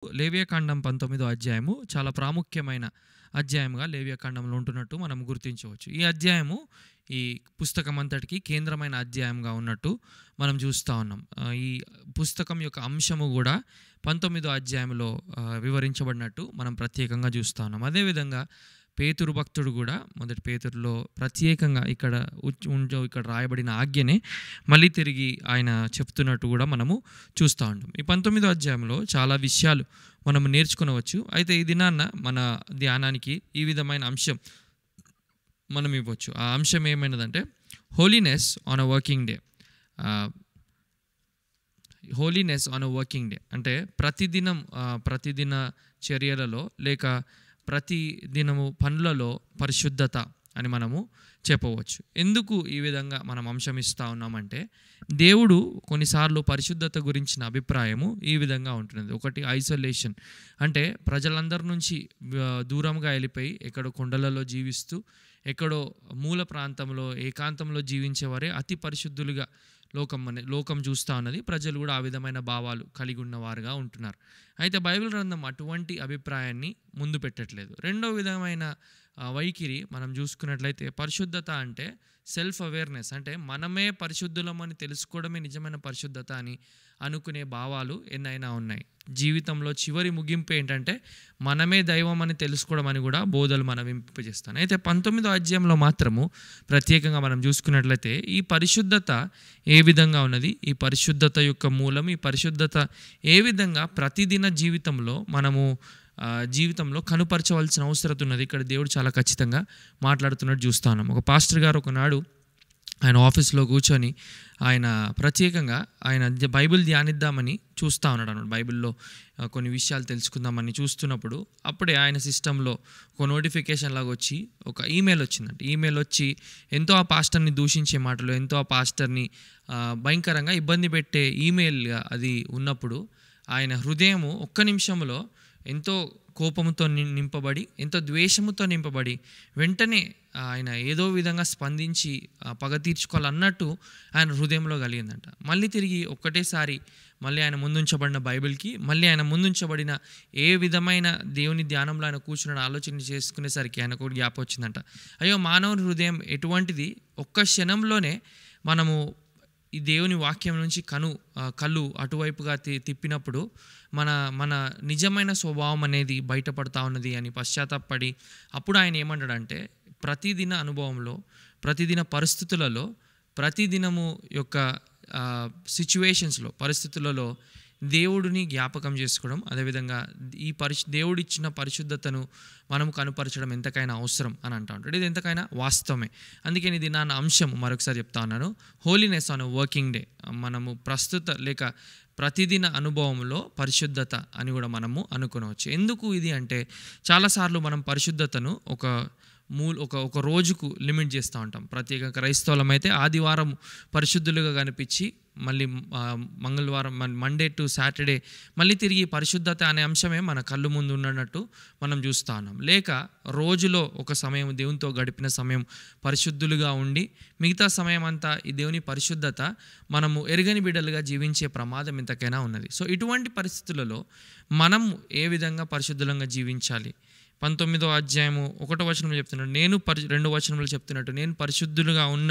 లేవియాకాండం 19వ అధ్యాయము చాలా ప్రాముఖ్యమైన అధ్యాయంగా లేవియాకాండంలో ఉంటున్నట్టు మనం గుర్తించవచ్చు. ఈ అధ్యాయము ఈ పుస్తకం అంతటికి కేంద్రమైన అధ్యాయంగా ఉన్నట్టు మనం చూస్తూ ఉన్నాం. ఈ పుస్తకం యొక్క అంశము కూడా 19వ అధ్యాయంలో వివరించబడినట్టు మనం ప్రత్యేకంగా చూస్తూ ఉన్నాం. అదేవిధంగా పేతురు భక్తుడు కూడా మొదటి పేతురులో ప్రత్యేకంగా ఇక్కడ రాయబడిన ఆజ్ఞనే మళ్ళీ తిరిగి ఆయన చెప్తున్నట్టు కూడా మనము చూస్తూ ఉంటాం. ఈ 19వ అధ్యాయంలో చాలా విషయాలు మనము నేర్చుకునవచ్చు. అయితే ఈ దినాన్న మన ధ్యానానికి ఈ విధమైన అంశం మనం ఇవ్వచ్చు. ఆ అంశం ఏమైనదంటే holiness on a working day. Holiness on a working day అంటే ప్రతిదిన చర్యలలో లేక ప్రతి దినము పనులలో పరిశుద్ధత అని మనము చెప్పవచ్చు. ఎందుకు ఈ విధంగా మనం అంశం ఇస్తూ ఉన్నామంటే దేవుడు కొన్నిసార్లు పరిశుద్ధత గురించిన అభిప్రాయము ఈ విధంగా ఉంటున్నది. ఒకటి ఐసోలేషన్, అంటే ప్రజలందరి నుంచి దూరంగా వెళ్ళిపోయి ఎక్కడో కొండలలో జీవిస్తూ ఎక్కడో మూల ప్రాంతంలో ఏకాంతంలో జీవించేవారే అతి పరిశుద్ధులుగా లోకం చూస్తూ ఉన్నది. ప్రజలు కూడా ఆ విధమైన భావాలు కలిగి ఉన్నవారుగా ఉంటున్నారు. అయితే బైబిల్ గ్రంథం అటువంటి అభిప్రాయాన్ని ముందు పెట్టట్లేదు. రెండో విధమైన వైఖరి మనం చూసుకున్నట్లయితే పరిశుద్ధత అంటే సెల్ఫ్ అవేర్నెస్, అంటే మనమే పరిశుద్ధులమని తెలుసుకోవడమే నిజమైన పరిశుద్ధత అని అనుకునే భావాలు ఎన్నైనా ఉన్నాయి. జీవితంలో చివరి ముగింపు ఏంటంటే మనమే దైవం అని తెలుసుకోవడం అని కూడా బోధలు మనం వింపజేస్తాను. అయితే 19వ అధ్యాయంలో మాత్రము ప్రత్యేకంగా మనం చూసుకున్నట్లయితే ఈ పరిశుద్ధత ఏ విధంగా ఉన్నది, ఈ పరిశుద్ధత యొక్క మూలం, ఈ పరిశుద్ధత ఏ విధంగా ప్రతిదిన జీవితంలో కనుపరచవలసిన అవసరం ఉన్నది ఇక్కడ దేవుడు చాలా ఖచ్చితంగా మాట్లాడుతున్నట్టు చూస్తా ఉన్నాం. ఒక పాస్టర్ గారు ఒకనాడు ఆయన ఆఫీస్లో కూర్చొని ఆయన ప్రత్యేకంగా ఆయన బైబిల్ ధ్యానిద్దామని చూస్తూ ఉన్నాడు అన్నమాట. బైబిల్లో కొన్ని విషయాలు తెలుసుకుందామని చూస్తున్నప్పుడు అప్పుడే ఆయన సిస్టంలో ఒక నోటిఫికేషన్ లాగా వచ్చి ఒక ఈమెయిల్ వచ్చిందంట. ఈమెయిల్ వచ్చి ఎంతో ఆ పాస్టర్ని దూషించే మాటలు, ఎంతో ఆ పాస్టర్ని భయంకరంగా ఇబ్బంది పెట్టే ఈమెయిల్గా అది ఉన్నప్పుడు ఆయన హృదయము ఒక్క నిమిషంలో ఎంతో కోపంతో నింపబడి, ఎంతో ద్వేషముతో నింపబడి వెంటనే ఆయన ఏదో విధంగా స్పందించి పగ తీర్చుకోవాలన్నట్టు ఆయన హృదయంలో కలిగిందంట. మళ్ళీ తిరిగి ఒక్కటేసారి మళ్ళీ ఆయన ముందుంచబడిన బైబిల్కి, మళ్ళీ ఆయన ముందుంచబడిన ఏ విధమైన దేవుని ధ్యానంలో ఆయన కూర్చున్న ఆలోచన చేసుకునేసరికి ఆయనకు జ్ఞాపకం వచ్చిందంట. అయ్యో, మానవుని హృదయం ఎటువంటిది, ఒక్క క్షణంలోనే మనము ఈ దేవుని వాక్యం నుంచి కళ్ళు అటువైపుగా తిప్పినప్పుడు మన నిజమైన స్వభావం అనేది బయటపడతా ఉన్నది అని పశ్చాత్తాపడి అప్పుడు ఆయన ఏమంటాడంటే ప్రతిదిన అనుభవంలో, ప్రతిదిన పరిస్థితులలో, ప్రతిదినము యొక్క పరిస్థితులలో దేవుడిని జ్ఞాపకం చేసుకోవడం, అదేవిధంగా ఈ దేవుడిచ్చిన పరిశుద్ధతను మనము కనుపరచడం ఎంతకైనా అవసరం అని అంటా ఉంటాడు. ఇది ఎంతకైనా వాస్తవమే. అందుకని ఇది నా అంశం మరొకసారి చెప్తా ఉన్నాను. Holiness on working day. మనము ప్రతిదిన అనుభవంలో పరిశుద్ధత అని కూడా మనము అనుకోవచ్చు. ఎందుకు ఇది అంటే చాలాసార్లు మనం పరిశుద్ధతను ఒక రోజుకు లిమిట్ చేస్తూ ఉంటాం. ప్రత్యేకంగా క్రైస్తవులం అయితే ఆదివారం పరిశుద్ధులుగా కనిపించి మళ్ళీ మంగళవారం మండే టు సాటర్డే మళ్ళీ తిరిగి పరిశుద్ధత అనే అంశమే మన కళ్ళు ముందు ఉన్నట్టు మనం చూస్తూ ఉన్నాం. లేక రోజులో ఒక సమయం దేవునితో గడిపిన సమయం పరిశుద్ధులుగా ఉండి మిగతా సమయం అంతా ఈ దేవుని పరిశుద్ధత మనము ఎరగని బిడ్డలుగా జీవించే ప్రమాదం ఇంతకైనా ఉన్నది. సో ఇటువంటి పరిస్థితులలో మనం ఏ విధంగా పరిశుద్ధులంగా జీవించాలి? 19వ అధ్యాయము 1వ వచనంలో చెప్తున్నాడు, 2వ వచనంలో చెప్తున్నట్టు నేను పరిశుద్ధులుగా ఉన్న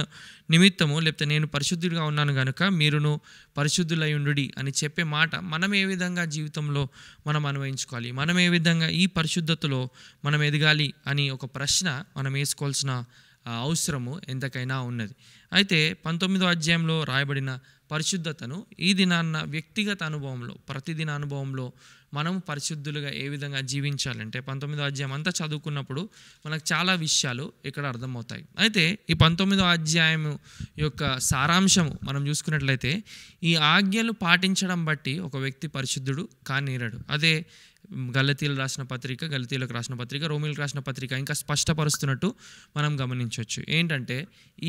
నిమిత్తము, లేకపోతే నేను పరిశుద్ధులుగా ఉన్నాను కనుక మీరును పరిశుద్ధులై ఉండుడి అని చెప్పే మాట మనం ఏ విధంగా జీవితంలో మనం అన్వయించుకోవాలి, మనం ఏ విధంగా ఈ పరిశుద్ధతలో మనం ఎదగాలి అని ఒక ప్రశ్న మనం వేసుకోవాల్సిన అవసరము ఎంతకైనా ఉన్నది. అయితే 19వ అధ్యాయంలో రాయబడిన పరిశుద్ధతను ఈ దినాన్న వ్యక్తిగత అనుభవంలో, ప్రతిదిన అనుభవంలో మనము పరిశుద్ధులుగా ఏ విధంగా జీవించాలంటే 19వ అధ్యాయం అంతా చదువుకున్నప్పుడు మనకు చాలా విషయాలు ఇక్కడ అర్థమవుతాయి. అయితే ఈ 19వ అధ్యాయం యొక్క సారాంశము మనం చూసుకున్నట్లయితే ఈ ఆజ్ఞలు పాటించడం బట్టి ఒక వ్యక్తి పరిశుద్ధుడు కానేరడు. అదే గలతీలకు రాసిన పత్రిక, రోమీలకు రాసిన పత్రిక ఇంకా స్పష్టపరుస్తున్నట్టు మనం గమనించవచ్చు. ఏంటంటే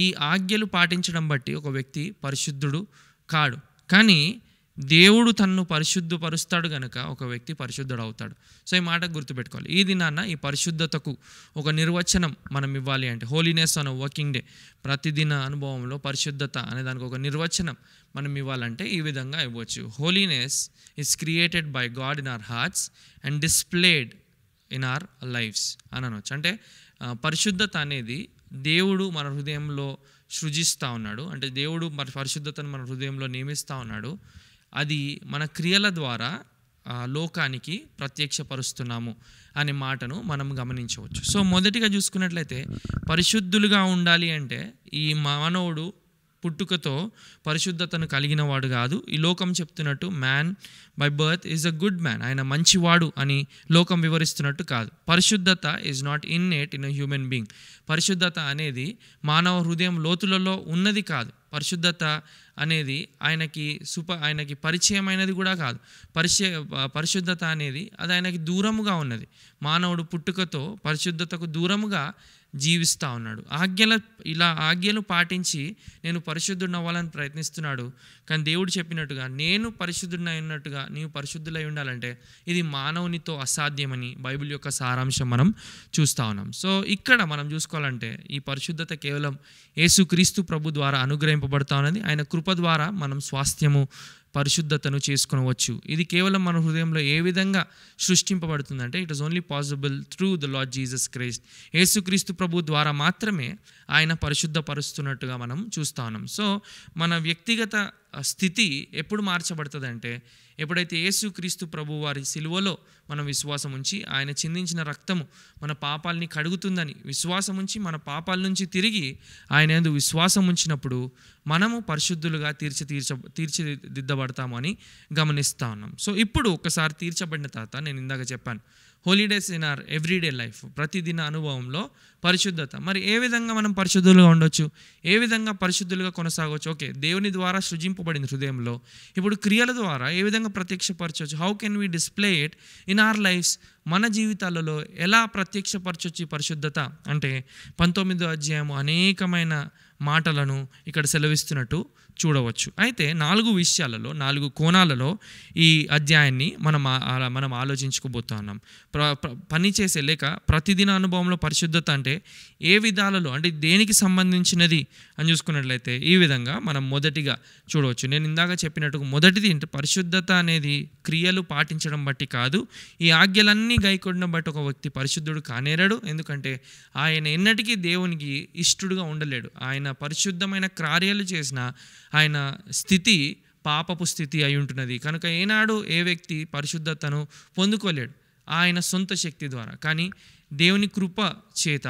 ఈ ఆజ్ఞలు పాటించడం బట్టి ఒక వ్యక్తి పరిశుద్ధుడు కాడు. కానీ దేవుడు తన్ను పరిశుద్ధపరుస్తాడు కనుక ఒక వ్యక్తి పరిశుద్ధుడు అవుతాడు. సో ఈ మాట గుర్తుపెట్టుకోవాలి. ఈ దినాన ఈ పరిశుద్ధతకు ఒక నిర్వచనం మనం ఇవ్వాలి అంటే, హోలీనెస్ ఆన్ వర్కింగ్ డే, ప్రతిదిన అనుభవంలో పరిశుద్ధత అనే దానికి ఒక నిర్వచనం మనం ఇవ్వాలంటే ఈ విధంగా ఇవ్వచ్చు. Holiness is created by God in our hearts and displayed in our lifes అని అనవచ్చు. అంటే పరిశుద్ధత అనేది దేవుడు మన హృదయంలో సృజిస్తూ ఉన్నాడు. అంటే దేవుడు మన పరిశుద్ధతను మన హృదయంలో నియమిస్తూ ఉన్నాడు. అది మన క్రియల ద్వారా లోకానికి ప్రత్యక్షపరుస్తున్నాము అనే మాటను మనం గమనించవచ్చు. సో మొదటిగా చూసుకున్నట్లయితే పరిశుద్ధులుగా ఉండాలి అంటే ఈ మానవుడు పుట్టుకతో పరిశుద్ధతను కలిగిన వాడు కాదు. ఈ లోకం చెప్తున్నట్టు man by birth is a good man, ఆయన మంచివాడు అని లోకం వివరిస్తున్నట్టు కాదు. పరిశుద్ధత is not innate in a human being. పరిశుద్ధత అనేది మానవ హృదయం లోతులలో ఉన్నది కాదు. పరిశుద్ధత అనేది ఆయనకి పరిచయమైనది కూడా కాదు. పరిశుద్ధత అనేది అది ఆయనకి దూరముగా ఉన్నది. మానవుడు పుట్టుకతో పరిశుద్ధతకు దూరముగా జీవిస్తూ ఉన్నాడు. ఆజ్ఞలు పాటించి నేను పరిశుద్ధుడిని అవ్వాలని ప్రయత్నిస్తున్నాడు. కానీ దేవుడు చెప్పినట్టుగా నేను పరిశుద్ధుడిని అయినట్టుగా నీవు పరిశుద్ధులై ఉండాలంటే ఇది మానవునితో అసాధ్యమని బైబిల్ యొక్క సారాంశం మనం చూస్తూ ఉన్నాం. సో ఇక్కడ మనం చూసుకోవాలంటే ఈ పరిశుద్ధత కేవలం యేసుక్రీస్తు ప్రభు ద్వారా అనుగ్రహింపబడతా ఉన్నది. ఆయన కృప ద్వారా మనం స్వాస్థ్యము పరిశుద్ధతను చేసుకొనవచ్చు. ఇది కేవలం మన హృదయంలో ఏ విధంగా సృష్టింపబడుతుందంటే it is only possible through the Lord Jesus Christ. యేసుక్రీస్తు ప్రభు ద్వారా మాత్రమే ఆయన పరిశుద్ధపరుస్తున్నట్టుగా మనం చూస్తూ ఉన్నాం. సో మన వ్యక్తిగత స్థితి ఎప్పుడు మార్చబడుతుందంటే ఎప్పుడైతే యేసుక్రీస్తు ప్రభు వారి సిలువలో మనం విశ్వాసం ఉంచి ఆయన చిందించిన రక్తము మన పాపాలని కడుగుతుందని విశ్వాసం ఉంచి మన పాపాల నుంచి తిరిగి ఆయన యందు విశ్వాసం ఉంచినప్పుడు మనము పరిశుద్ధులుగా తీర్చిదిద్దబడతాము అని గమనిస్తూ ఉన్నాం. సో ఇప్పుడు ఒకసారి తీర్చబడిన తర్వాత నేను ఇందాక చెప్పాను holidays in our everyday life, ప్రతిదిన అనుభవంలో పరిశుద్ధత. మరి ఏ విధంగా మనం పరిశుద్ధులుగా ఉండొచ్చు, ఏ విధంగా పరిశుద్ధులుగా కొనసాగవచ్చు? ఓకే, దేవుని ద్వారా సృజింపబడింది హృదయంలో. ఇప్పుడు క్రియల ద్వారా ఏ విధంగా ప్రత్యక్షపరచవచ్చు? How can we display it in our lifes? మన జీవితాలలో ఎలా ప్రత్యక్షపరచవచ్చు పరిశుద్ధత అంటే 19వ అధ్యాయము అనేకమైన మాటలను ఇక్కడ సెలవిస్తున్నట్టు చూడవచ్చు. అయితే 4 విషయాలలో 4 కోణాలలో ఈ అధ్యాయాన్ని మనం ఆలోచించుకోబోతున్నాం. పనిచేసే లేక ప్రతిదిన అనుభవంలో పరిశుద్ధత అంటే ఏ విధాలలో అంటే దేనికి సంబంధించినది అని చూసుకున్నట్లయితే ఈ విధంగా మనం మొదటిగా చూడవచ్చు. నేను ఇందాక చెప్పినట్టుగా మొదటిది పరిశుద్ధత అనేది క్రియలు పాటించడం బట్టి కాదు. ఈ ఆజ్ఞలన్నీ గైకొనడం బట్టి ఒక వ్యక్తి పరిశుద్ధుడు కానేరాడు. ఎందుకంటే ఆయన ఎన్నటికీ దేవునికి ఇష్టడుగా ఉండలేడు. ఆయన పరిశుద్ధమైన కార్యాలు చేసిన ఆయన స్థితి పాపపు స్థితి అయి ఉంటున్నది కనుక ఏనాడు ఏ వ్యక్తి పరిశుద్ధతను పొందుకోలేడు ఆయన సొంత శక్తి ద్వారా. కానీ దేవుని కృప చేత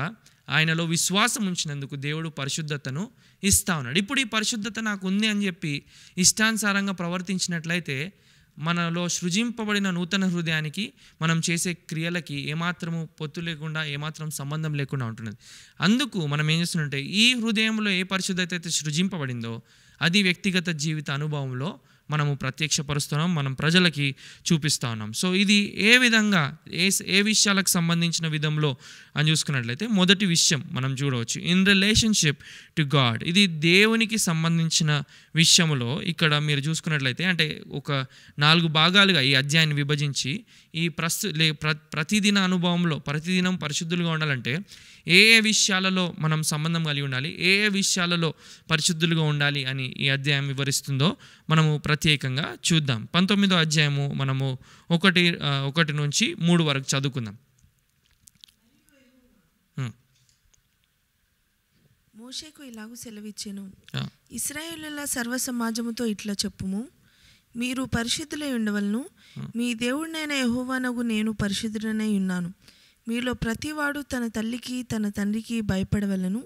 ఆయనలో విశ్వాసం ఉంచినందుకు దేవుడు పరిశుద్ధతను ఇస్తా ఉన్నాడు. ఇప్పుడు ఈ పరిశుద్ధత నాకు ఉంది అని చెప్పి ఇష్టానుసారంగా ప్రవర్తించినట్లయితే మనలో సృజింపబడిన నూతన హృదయానికి మనం చేసే క్రియలకి ఏమాత్రము పొత్తు లేకుండా ఏమాత్రం సంబంధం లేకుండా ఉంటున్నది. అందుకు మనం ఏం చేస్తున్నట్టే ఈ హృదయంలో ఏ పరిశుద్ధత అయితే సృజింపబడిందో అది వ్యక్తిగత జీవిత అనుభవంలో మనము ప్రత్యక్షపరుస్తున్నాం, మనం ప్రజలకి చూపిస్తూ ఉన్నాం. సో ఇది ఏ విధంగా ఏ విషయాలకు సంబంధించిన విధంలో అని చూసుకున్నట్లయితే మొదటి విషయం మనం చూడవచ్చు ఇన్ రిలేషన్షిప్ టు గాడ్. ఇది దేవునికి సంబంధించిన విషయంలో ఇక్కడ మీరు చూసుకున్నట్లయితే అంటే ఒక 4 భాగాలుగా ఈ అధ్యాయాన్ని విభజించి ఈ ప్రతిదిన అనుభవంలో ప్రతిదినం పరిశుద్ధులుగా ఉండాలంటే ఏ విషయాలలో మనం సంబంధం కలిగి ఉండాలి, ఏ విషయాలలో పరిశుద్ధులుగా ఉండాలి అని ఈ అధ్యాయం వివరిస్తుందో మనము ప్రత్యేకంగా చూద్దాం. 19వ అధ్యాయము మనము 1 నుంచి 3 వరకు చదువుకుందాం. మోషేకు ఇలాగూ సెలవిచ్చెను, ఇశ్రాయేలుల సర్వ సమాజముతో ఇట్లా చెప్పుము, మీరు పరిశుద్ధులై ఉండవలను, మీ దేవుడినైన యెహోవానగు నేను పరిశుద్ధుడనై ఉన్నాను. మీలో ప్రతివాడు తన తల్లికి తన తండ్రికి భయపడవలను,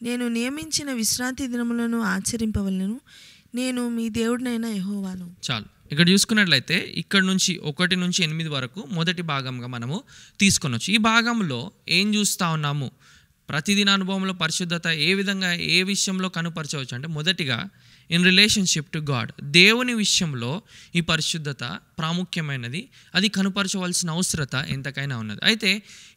నేను నియమించిన విశ్రాంతి దినములను ఆచరింపవలను, నేను మీ దేవుడినైన యెహోవాను. చాలు. ఇక్కడ చూసుకున్నట్లయితే ఇక్కడ నుంచి 1 నుంచి 8 వరకు మొదటి భాగంగా మనము తీసుకొనొచ్చు. ఈ భాగంలో ఏం చూస్తూ ఉన్నాము, ప్రతిదిన అనుభవంలో పరిశుద్ధత ఏ విధంగా ఏ విషయంలో కనుపరచవచ్చు అంటే మొదటిగా ఇన్ రిలేషన్షిప్ టు గాడ్, దేవుని విషయంలో ఈ పరిశుద్ధత ప్రాముఖ్యమైనది, అది కనుపరచవలసిన అవసరత ఎంతకైనా ఉన్నది. అయితే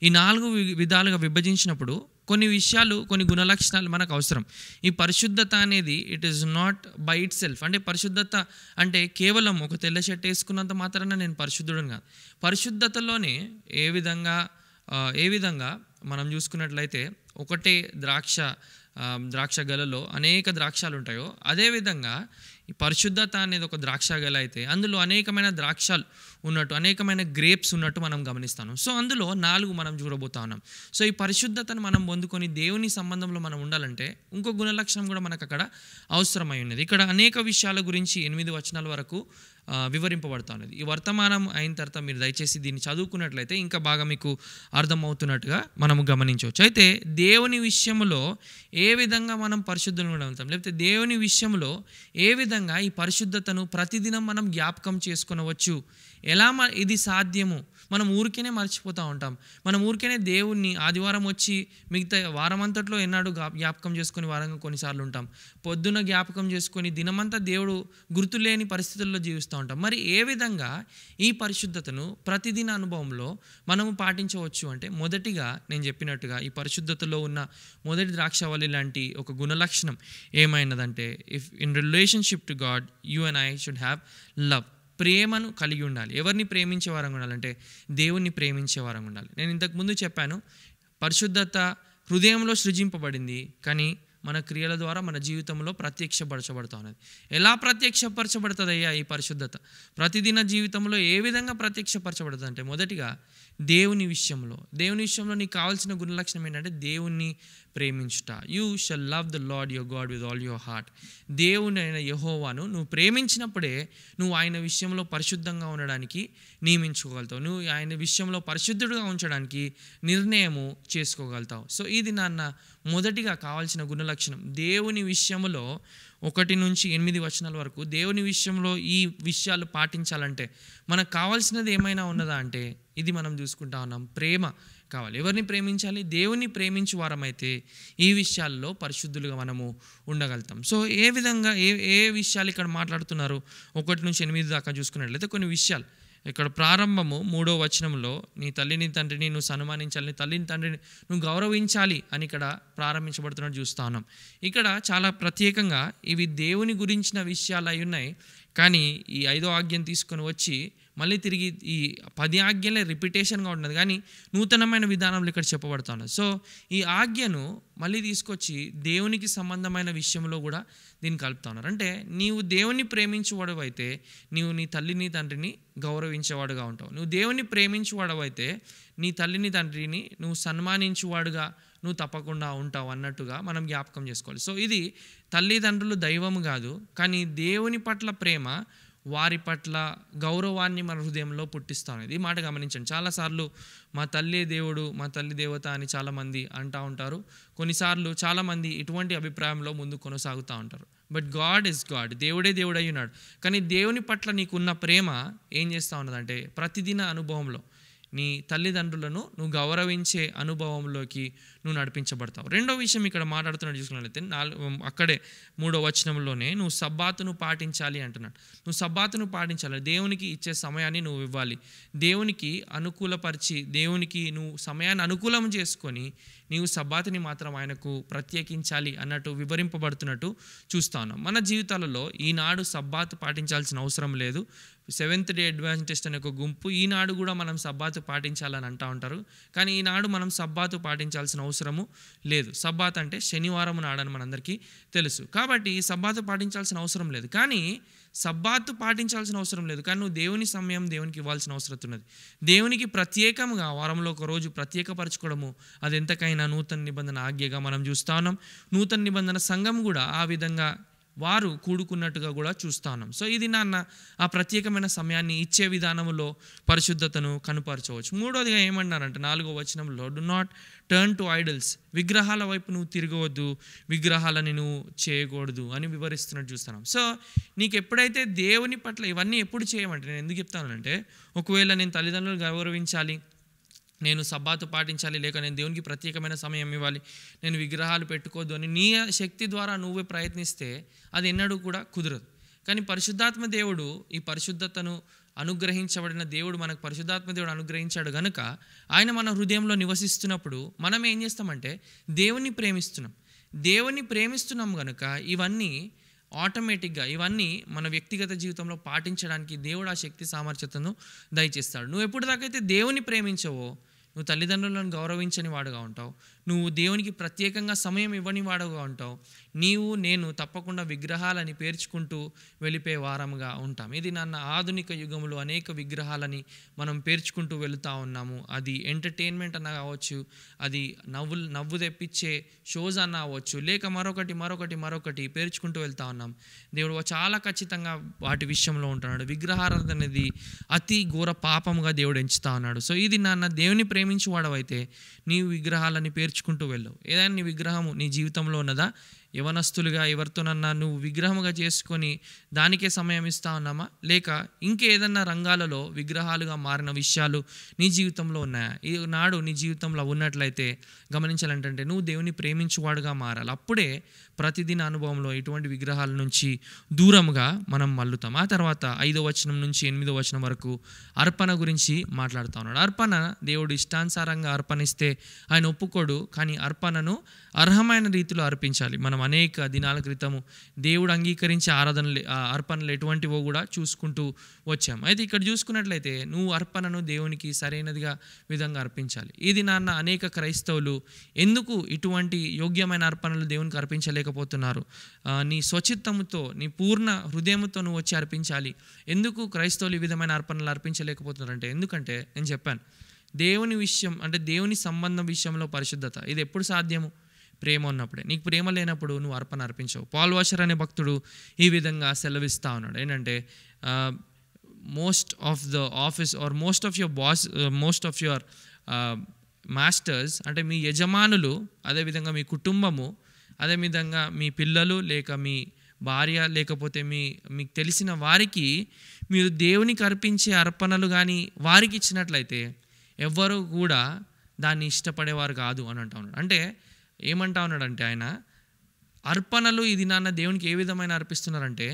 ఈ 4 విధాలుగా విభజించినప్పుడు కొన్ని విషయాలు, కొన్ని గుణలక్షణాలు మనకు అవసరం. ఈ పరిశుద్ధత అనేది it is not by it self. అంటే పరిశుద్ధత అంటే కేవలం ఒక తెల్ల షర్ట్ వేసుకున్నంత మాత్రాన నేను పరిశుద్ధుడని కాదు. పరిశుద్ధతలోనే ఏ విధంగా మనం చూసుకున్నట్లయితే ఒకటే ద్రాక్ష గెలలో అనేక ద్రాక్షాలు ఉంటాయో, అదేవిధంగా ఈ పరిశుద్ధత అనేది ఒక ద్రాక్ష గెల అయితే అందులో అనేకమైన ద్రాక్షాలు ఉన్నట్టు, అనేకమైన గ్రేప్స్ ఉన్నట్టు మనం గమనిస్తాను. సో అందులో 4 మనం చూడబోతా ఉన్నాం. సో ఈ పరిశుద్ధతను మనం పొందుకొని దేవుని సంబంధంలో మనం ఉండాలంటే ఇంకో గుణలక్షణం కూడా మనకు అక్కడ అవసరమై ఉన్నది. ఇక్కడ అనేక విషయాల గురించి 8 వచనాల వరకు వివరింపబడతా ఉన్నది. ఈ వర్తమానం అయిన తర్వాత మీరు దయచేసి దీన్ని చదువుకున్నట్లయితే ఇంకా బాగా మీకు అర్థమవుతున్నట్టుగా మనము గమనించవచ్చు. అయితే దేవుని విషయంలో ఏ విధంగా మనం పరిశుద్ధంగా ఉండగలుగుతాం, లేకపోతే దేవుని విషయంలో ఏ విధంగా ఈ పరిశుద్ధతను ప్రతిదినం మనం జ్ఞాపకం చేసుకొనవచ్చు, ఎలా ఇది సాధ్యము? మనం ఊరికేనే మర్చిపోతూ ఉంటాం. మనం ఊరికేనే దేవుణ్ణి ఆదివారం వచ్చి మిగతా వారం అంతట్లో ఎన్నాడు జ్ఞాపకం చేసుకొని వారంగా కొన్నిసార్లు ఉంటాం. పొద్దున జ్ఞాపకం చేసుకొని దినమంతా దేవుడు గుర్తులేని పరిస్థితుల్లో జీవిస్తూ ఉంటాం. మరి ఏ విధంగా ఈ పరిశుద్ధతను ప్రతిదిన అనుభవంలో మనము పాటించవచ్చు అంటే, మొదటిగా నేను చెప్పినట్టుగా ఈ పరిశుద్ధతలో ఉన్న మొదటి ద్రాక్షవల్లి లాంటి ఒక గుణలక్షణం ఏమైనదంటే, if in relationship to God you and I should have love. ప్రేమను కలిగి ఉండాలి. ఎవరిని ప్రేమించే వారంగా ఉండాలంటే దేవుణ్ణి ప్రేమించే వారంగా ఉండాలి. నేను ఇంతకుముందు చెప్పాను, పరిశుద్ధత హృదయంలో సృజింపబడింది, కానీ మన క్రియల ద్వారా మన జీవితంలో ప్రత్యక్షపరచబడుతూ ఉన్నది. ఎలా ప్రత్యక్షపరచబడుతుంది అయ్యా ఈ పరిశుద్ధత? ప్రతిదిన జీవితంలో ఏ విధంగా ప్రత్యక్షపరచబడుతుంది అంటే, మొదటిగా దేవుని విషయంలో నీకు కావాల్సిన గుణలక్షణం ఏంటంటే దేవుణ్ణి ప్రేమించుట. You shall love the Lord your God with all your heart. దేవుని అయిన యెహోవాను నువ్వు ప్రేమించినప్పుడే నువ్వు ఆయన విషయంలో పరిశుద్ధంగా ఉండడానికి నియమించుకోగలుగుతావు. నువ్వు ఆయన విషయంలో పరిశుద్ధుడిగా ఉంచడానికి నిర్ణయము చేసుకోగలుగుతావు. సో ఇది నాన్న మొదటిగా కావాల్సిన గుణలక్షణం. దేవుని విషయంలో 1 నుంచి 8 వచనాల వరకు దేవుని విషయంలో ఈ విషయాలు పాటించాలంటే మనకు కావాల్సినది ఏమైనా ఉన్నదా అంటే, ఇది మనం చూసుకుంటా ఉన్నాం, ప్రేమ కావాలి. ఎవరిని ప్రేమించాలి? దేవుని ప్రేమించు వారమైతే ఈ విషయాల్లో పరిశుద్ధులుగా మనము ఉండగలుగుతాం. సో ఏ విధంగా ఏ విషయాలు ఇక్కడ మాట్లాడుతున్నారు 1 నుంచి 8 దాకా చూసుకున్నట్లయితే కొన్ని విషయాలు ఇక్కడ ప్రారంభము 3వ వచనంలో నీ తల్లిని తండ్రిని నువ్వు సన్మానించాలి, నీ తల్లిని తండ్రిని నువ్వు గౌరవించాలి అని ఇక్కడ ప్రారంభించబడుతున్నట్టు చూస్తూ ఉన్నాం. ఇక్కడ చాలా ప్రత్యేకంగా ఇవి దేవుని గురించిన విషయాలు అయి ఉన్నాయి. కానీ ఈ 5వ ఆజ్ఞను తీసుకొని వచ్చి మళ్ళీ తిరిగి ఈ 10 ఆజ్ఞలే రిపిటేషన్గా ఉన్నది, కానీ నూతనమైన విధానంలో ఇక్కడ చెప్పబడుతున్నది. సో ఈ ఆజ్ఞను మళ్ళీ తీసుకొచ్చి దేవునికి సంబంధమైన విషయంలో కూడా దీన్ని కలుపుతా ఉన్నారు. అంటే నీవు దేవుని ప్రేమించేవాడు అయితే నీవు నీ తల్లిని తండ్రిని గౌరవించేవాడుగా ఉంటావు. నువ్వు దేవుని ప్రేమించేవాడు అయితే నీ తల్లిని తండ్రిని నువ్వు సన్మానించేవాడుగా నువ్వు తప్పకుండా ఉంటావు అన్నట్టుగా మనం జ్ఞాపకం చేసుకోవాలి. సో ఇది తల్లిదండ్రులు దైవము కాదు, కానీ దేవుని పట్ల ప్రేమ, వారి పట్ల గౌరవాన్ని మన హృదయంలో పుట్టిస్తాం. ఇది మాట గమనించండి. చాలాసార్లు మా తల్లి దేవుడు, మా తల్లి దేవత అని చాలామంది అంటూ ఉంటారు. కొన్నిసార్లు చాలామంది ఇటువంటి అభిప్రాయంలో ముందు కొనసాగుతూ ఉంటారు. బట్ గాడ్ ఇస్ గాడ్, దేవుడే దేవుడై ఉన్నాడు. కానీ దేవుని పట్ల నీకున్న ప్రేమ ఏం చేస్తూ ఉన్నదంటే ప్రతిదిన అనుభవంలో నీ తల్లిదండ్రులను నువ్వు గౌరవించే అనుభవంలోకి నువ్వు నడిపించబడతావు. రెండో విషయం ఇక్కడ మాట్లాడుతున్నట్టు చూసుకున్నట్లయితే అక్కడే 3వ వచనంలోనే నువ్వు సబ్బాతును పాటించాలి అంటున్నాడు. నువ్వు సబ్బాతును పాటించాలి, దేవునికి ఇచ్చే సమయాన్ని నువ్వు ఇవ్వాలి. దేవునికి అనుకూలపరిచి దేవునికి నువ్వు సమయాన్ని అనుకూలం చేసుకొని నీవు సబ్బాతుని మాత్రం ఆయనకు ప్రత్యేకించాలి అన్నట్టు వివరింపబడుతున్నట్టు చూస్తా ఉన్నాం. మన జీవితాలలో ఈనాడు సబ్బాతు పాటించాల్సిన అవసరం లేదు. 7th డే అడ్వాంటిస్ట్ అనే ఒక గుంపు ఈనాడు కూడా మనం సబ్బాతు పాటించాలని అంటూ ఉంటారు. కానీ ఈనాడు మనం సబ్బాతు పాటించాల్సిన అవసరము లేదు. సబ్బాత్ అంటే శనివారం నాడని మనందరికీ తెలుసు. కాబట్టి సబ్బాతు పాటించాల్సిన అవసరం లేదు. కానీ సబ్బాతు పాటించాల్సిన అవసరం లేదు, కానీ నువ్వు దేవుని సమయం దేవునికి ఇవ్వాల్సిన అవసరం ఉన్నది. దేవునికి ప్రత్యేకంగా వారంలో ఒక రోజు ప్రత్యేకపరచుకోవడము అది ఎంతకైనా నూతన నిబంధన ఆజ్ఞగా మనం చూస్తా ఉన్నాం. నూతన నిబంధన సంఘం కూడా ఆ విధంగా వారు కూడుకున్నట్టుగా కూడా చూస్తా ఉన్నాం. సో ఇది నాన్న ఆ ప్రత్యేకమైన సమయాన్ని ఇచ్చే విధానంలో పరిశుద్ధతను కనుపరచవచ్చు. మూడోదిగా ఏమన్నారంటే 4వ వచనంలో do not turn to idols, విగ్రహాల వైపు నువ్వు తిరగవద్దు, విగ్రహాలని నువ్వు చేయకూడదు అని వివరిస్తున్నట్టు చూస్తున్నాం. సో నీకు ఎప్పుడైతే దేవుని పట్ల ఇవన్నీ ఎప్పుడు చేయమంటే, నేను ఎందుకు చెప్తానంటే ఒకవేళ నేను తల్లిదండ్రులు గౌరవించాలి, నేను సబ్బాతు పాటించాలి, లేక నేను దేవునికి ప్రత్యేకమైన సమయం ఇవ్వాలి, నేను విగ్రహాలు పెట్టుకోవద్దు అని నీ శక్తి ద్వారా నువ్వే ప్రయత్నిస్తే అది ఎన్నడూ కూడా కుదరదు. కానీ పరిశుద్ధాత్మ దేవుడు ఈ పరిశుద్ధతను అనుగ్రహించబడిన దేవుడు మనకు పరిశుద్ధాత్మ దేవుడు అనుగ్రహించాడు గనుక ఆయన మన హృదయంలో నివసిస్తున్నప్పుడు మనం ఏం చేస్తామంటే దేవుని ప్రేమిస్తున్నాం గనుక ఇవన్నీ ఆటోమేటిక్గా ఇవన్నీ మన వ్యక్తిగత జీవితంలో పాటించడానికి దేవుడు ఆ శక్తి సామర్థ్యతను దయచేస్తాడు. నువ్వు ఎప్పుడు దాకైతే దేవుని ప్రేమించవో నువ్వు తల్లిదండ్రులను గౌరవించని వాడుగా ఉంటావు, నువ్వు దేవునికి ప్రత్యేకంగా సమయం ఇవ్వని వాడుగా ఉంటావు, నేను తప్పకుండా విగ్రహాలని పేర్చుకుంటూ వెళ్ళిపోయే వారముగా ఉంటాం. ఇది నాన్న ఆధునిక యుగంలో అనేక విగ్రహాలని మనం పేర్చుకుంటూ వెళుతూ ఉన్నాము. అది ఎంటర్టైన్మెంట్ అన్న కావచ్చు, అది నవ్వు తెప్పించే షోస్ అన్న అవ్వచ్చు, లేక మరొకటి పేర్చుకుంటూ వెళ్తూ ఉన్నాం. దేవుడు చాలా ఖచ్చితంగా వాటి విషయంలో ఉంటున్నాడు. విగ్రహారాధన అనేది అతి ఘోర పాపముగా దేవుడు ఎంచుతా ఉన్నాడు. సో ఇది నాన్న దేవుని ప్రేమించువాడవైతే నీవు విగ్రహాలని పేర్చుకుంటూ వెళ్ళవు. ఏదైనా నీ విగ్రహము నీ జీవితంలో ఉన్నదా? యవనస్తులుగా ఎవరితోనన్నా నువ్వు విగ్రహముగా చేసుకొని దానికే సమయం ఇస్తా ఉన్నామా, లేక ఇంకేదన్నా రంగాలలో విగ్రహాలుగా మారిన విషయాలు నీ జీవితంలో ఉన్నాయా? ఈనాడు నీ జీవితంలో ఉన్నట్లయితే గమనించాలంటే నువ్వు దేవుని ప్రేమించువాడుగా మారాలి. అప్పుడే ప్రతిదిన అనుభవంలో ఇటువంటి విగ్రహాల నుంచి దూరంగా మనం మల్లుతాం. ఆ తర్వాత 5వ వచనం నుంచి 8వ వచనం వరకు అర్పణ గురించి మాట్లాడుతూ ఉన్నాడు. అర్పణ దేవుడు ఇష్టానుసారంగా అర్పణిస్తే ఆయన ఒప్పుకోడు, కానీ అర్పణను అర్హమైన రీతిలో అర్పించాలి. మనం అనేక దినాల క్రితము దేవుడు అంగీకరించే అర్పణలు ఎటువంటివో కూడా చూసుకుంటూ వచ్చాం. అయితే ఇక్కడ చూసుకున్నట్లయితే నువ్వు అర్పణను దేవునికి సరైనదిగా విధంగా అర్పించాలి. ఇది నాన్న అనేక క్రైస్తవులు ఎందుకు ఇటువంటి యోగ్యమైన అర్పణలు దేవునికి అర్పించలేకపోతున్నారు? నీ స్వచిత్తముతో నీ పూర్ణ హృదయంతో నువ్వు వచ్చి అర్పించాలి. ఎందుకు క్రైస్తవులు ఈ విధమైన అర్పణలు అర్పించలేకపోతున్నారంటే, ఎందుకంటే నేను చెప్పాను దేవుని విషయం అంటే దేవుని సంబంధం విషయంలో పరిశుద్ధత ఇది ఎప్పుడు సాధ్యము? ప్రేమ ఉన్నప్పుడే. నీకు ప్రేమ లేనప్పుడు నువ్వు అర్పణ అర్పించవు. పాల్ వాషర్ అనే భక్తుడు ఈ విధంగా సెలవిస్తూ ఉన్నాడు. ఏంటంటే మోస్ట్ ఆఫ్ యువర్ మాస్టర్స్ అంటే మీ యజమానులు, అదేవిధంగా మీ కుటుంబము, అదేవిధంగా మీ పిల్లలు లేక మీ భార్య లేకపోతే మీకు తెలిసిన వారికి మీరు దేవునికి అర్పించే అర్పణలు కానీ వారికి ఇచ్చినట్లయితే ఎవ్వరూ కూడా దాన్ని ఇష్టపడేవారు కాదు అని అంటా ఉన్నాడు. అంటే ఏమంటా ఉన్నాడంటే ఆయన అర్పణలు ఇది నాన్న దేవునికి ఏ విధమైన అర్పిస్తున్నారంటే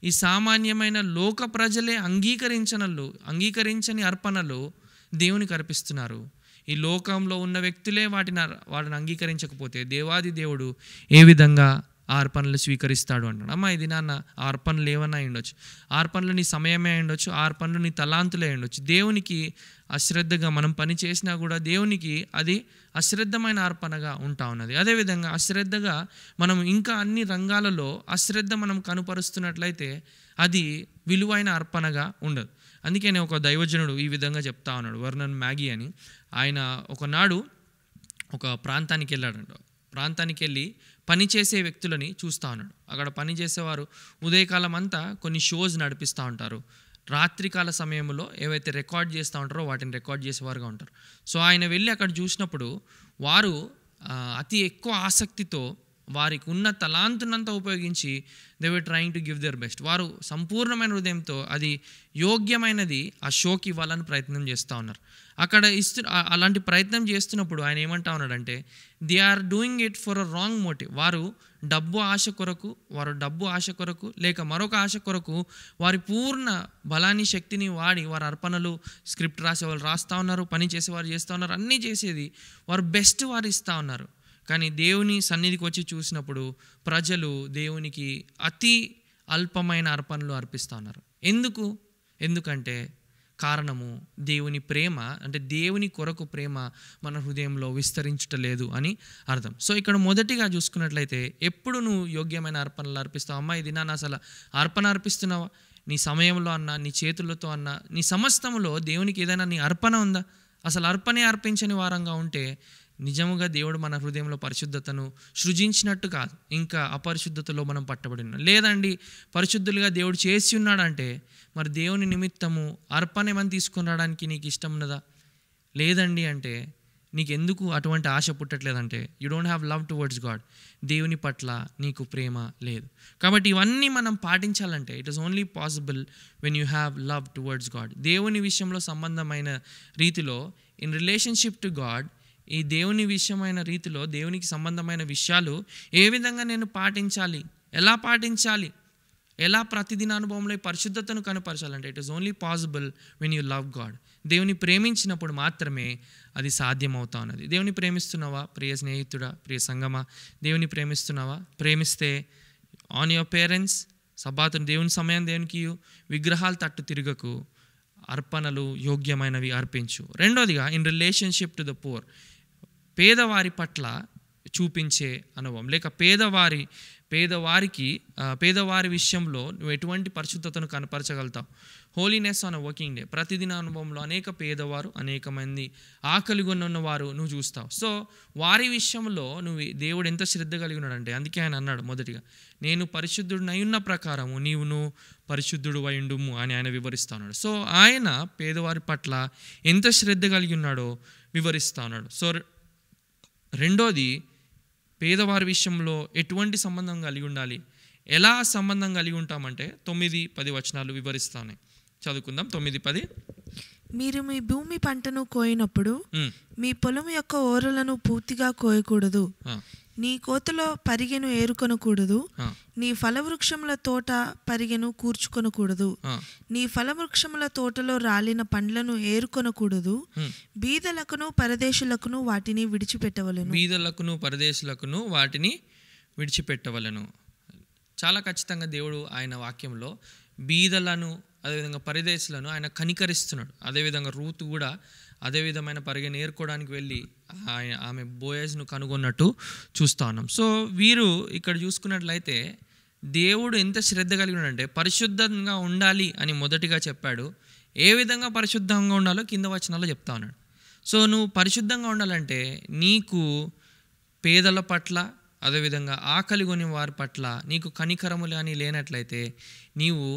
ఈ సామాన్యమైన లోక ప్రజలే అంగీకరించని అర్పణలు దేవునికి అర్పిస్తున్నారు. ఈ లోకంలో ఉన్న వ్యక్తులే వాటిని అంగీకరించకపోతే దేవాది దేవుడు ఏ విధంగా ఆ అర్పణలు స్వీకరిస్తాడు అంటాడు. అమ్మ ఇది నాన్న ఆ అర్పణలు ఏమన్నా అయ్యుండొచ్చు, ఆ అర్పణలు నీ సమయమే అయ్యుండొచ్చు, ఆ అర్పణలు నీ తలాంతులే అయ్యుండొచ్చు. దేవునికి అశ్రద్ధగా మనం పని చేసినా కూడా దేవునికి అది అశ్రద్ధమైన అర్పణగా ఉంటా ఉన్నది. అదేవిధంగా అశ్రద్ధగా మనం ఇంకా అన్ని రంగాలలో అశ్రద్ధ మనం కనుపరుస్తున్నట్లయితే అది విలువైన అర్పణగా ఉండదు. అందుకే నేను ఒక దైవజనుడు ఈ విధంగా చెప్తా ఉన్నాడు, వర్నన్ మ్యాగీ అని. ఆయన ఒకనాడు ఒక ప్రాంతానికి వెళ్ళాడంట. ప్రాంతానికి వెళ్ళి పనిచేసే వ్యక్తులని చూస్తూ ఉన్నాడు. అక్కడ పనిచేసేవారు ఉదయకాలం అంతా కొన్ని షోస్ నడిపిస్తూ ఉంటారు. రాత్రికాల సమయంలో ఏవైతే రికార్డ్ చేస్తూ ఉంటారో వాటిని రికార్డ్ చేసేవారుగా ఉంటారు. సో ఆయన వెళ్ళి అక్కడ చూసినప్పుడు వారు అతి ఎక్కువ ఆసక్తితో వారికి ఉన్న తలాంతునంతా ఉపయోగించి they were trying to give their best. వారు సంపూర్ణమైన హృదయంతో అది యోగ్యమైనది ఆ షోకి ఇవ్వాలని ప్రయత్నం చేస్తూ ఉన్నారు. అక్కడ అలాంటి ప్రయత్నం చేస్తున్నప్పుడు ఆయన ఏమంటా ఉన్నాడంటే they are doing it for a wrong motive. వారు డబ్బు ఆశ కొరకు లేక మరొక ఆశ కొరకు వారి పూర్ణ బలాన్ని శక్తిని వాడి వారి అర్పణలు స్క్రిప్ట్ రాసేవాళ్ళు రాస్తూ ఉన్నారు, పని చేసేవారు చేస్తూ ఉన్నారు, అన్నీ చేసేది వారు బెస్ట్ వారు ఇస్తూ ఉన్నారు. కానీ దేవుని సన్నిధికి వచ్చి చూసినప్పుడు ప్రజలు దేవునికి అతి అల్పమైన అర్పణలు అర్పిస్తూ ఉన్నారు. ఎందుకంటే కారణము దేవుని ప్రేమ అంటే దేవుని కొరకు ప్రేమ మన హృదయంలో విస్తరించటలేదు అని అర్థం. సో ఇక్కడ మొదటిగా చూసుకున్నట్లయితే ఎప్పుడు నువ్వు యోగ్యమైన అర్పణలు అర్పిస్తావు? అమ్మా ఇది నాన్న అసలు అర్పణ అర్పిస్తున్నావా? నీ సమయంలో అన్నా, నీ చేతులతో అన్నా, నీ సమస్తములో దేవునికి ఏదైనా నీ అర్పణ ఉందా? అసలు అర్పణే అర్పించని వారంగా ఉంటే నిజముగా దేవుడు మన హృదయంలో పరిశుద్ధతను సృజించినట్టు కాదు, ఇంకా అపరిశుద్ధతలో మనం పట్టబడి ఉన్నాం. లేదండి పరిశుద్ధులుగా దేవుడు చేసి ఉన్నాడంటే మరి దేవుని నిమిత్తము అర్పణ ఏమని తీసుకురావడానికి నీకు ఇష్టం ఉన్నదా? లేదండి అంటే నీకు ఎందుకు అటువంటి ఆశ పుట్టట్లేదంటే you don't have love towards God. దేవుని పట్ల నీకు ప్రేమ లేదు. కాబట్టి ఇవన్నీ మనం పాటించాలంటే it is only possible when you have love towards God. దేవుని విషయంలో సంబంధమైన రీతిలో ఇన్ రిలేషన్షిప్ టు గాడ్, ఈ దేవుని విషయమైన రీతిలో దేవునికి సంబంధమైన విషయాలు ఏ విధంగా నేను పాటించాలి, ఎలా పాటించాలి ఎలా ప్రతిదిన అనుభవంలో ఈ పరిశుద్ధతను కనపరచాలంటే it is only possible when you love God. దేవుని ప్రేమించినప్పుడు మాత్రమే అది సాధ్యమవుతా ఉన్నది. దేవుని ప్రేమిస్తున్నావా ప్రియ స్నేహితుడా, ప్రియ సంగమా? దేవుని ప్రేమిస్తున్నావా? ప్రేమిస్తే ఆన్ యువర్ పేరెంట్స్, సబాతును దేవుని సమయం దేవునికి విగ్రహాలు తట్టు తిరగకు, అర్పణలు యోగ్యమైనవి అర్పించు. రెండోదిగా in relationship to the poor, పేదవారి పట్ల చూపించే అనుభవం, లేక పేదవారి విషయంలో నువ్వు ఎటువంటి పరిశుద్ధతను కనపరచగలుగుతావు. Holiness on a working day, ప్రతిదిన అనుభవంలో అనేక పేదవారు, అనేక మంది ఆకలిగా ఉన్నవారు నువ్వు చూస్తావు. సో వారి విషయంలో దేవుడు ఎంత శ్రద్ధ కలిగి ఉన్నాడంటే, అందుకే ఆయన అన్నాడు మొదటిగా, నేను పరిశుద్ధుడినై ఉన్న ప్రకారము నీవును పరిశుద్ధుడు అయ్యుండుము అని ఆయన వివరిస్తా ఉన్నాడు. సో ఆయన పేదవారి పట్ల ఎంత శ్రద్ధ కలిగి ఉన్నాడో వివరిస్తా ఉన్నాడు. సో రెండోది, పేదవారి విషయంలో ఎటువంటి సంబంధం కలిగి ఉండాలి, ఎలా సంబంధం కలిగి ఉంటామంటే 9-10 వచనాలు వివరిస్తాను. చదువుకుందాం. 9-10. మీరు మీ భూమి పంటను కోయినప్పుడు మీ పొలం యొక్క ఓరలను పూర్తిగా కోయకూడదు, నీ కోతలో పరిగెను ఏరుకొనకూడదు, నీ ఫలవృక్షముల తోట పరిగెను కూర్చుకొనకూడదు, నీ ఫలవృక్షముల తోటలో రాలిన పండ్లను ఏరుకొనకూడదు, బీదలకును పరదేశులకును వాటిని విడిచిపెట్టవలెను. చాలా ఖచ్చితంగా దేవుడు ఆయన వాక్యంలో బీదలను అదేవిధంగా పరదేశులను ఆయన కనికరిస్తున్నాడు. అదేవిధంగా రూతు కూడా అదే విధమైన పరిగెను ఏరుకోవడానికి వెళ్ళి ఆమె బోయజ్ను కనుగొన్నట్టు చూస్తూ ఉన్నాం. సో వీరు ఇక్కడ చూసుకున్నట్లయితే దేవుడు ఎంత శ్రద్ధ కలిగి ఉన్నాడంటే పరిశుద్ధంగా ఉండాలి అని మొదటిగా చెప్పాడు. ఏ విధంగా పరిశుద్ధంగా ఉండాలో కింద వచనాల్లో చెప్తా ఉన్నాడు. సో నువ్వు పరిశుద్ధంగా ఉండాలంటే నీకు పేదల పట్ల, అదేవిధంగా ఆకలి కొని వారి పట్ల నీకు కనికరములు అని లేనట్లయితే నీవు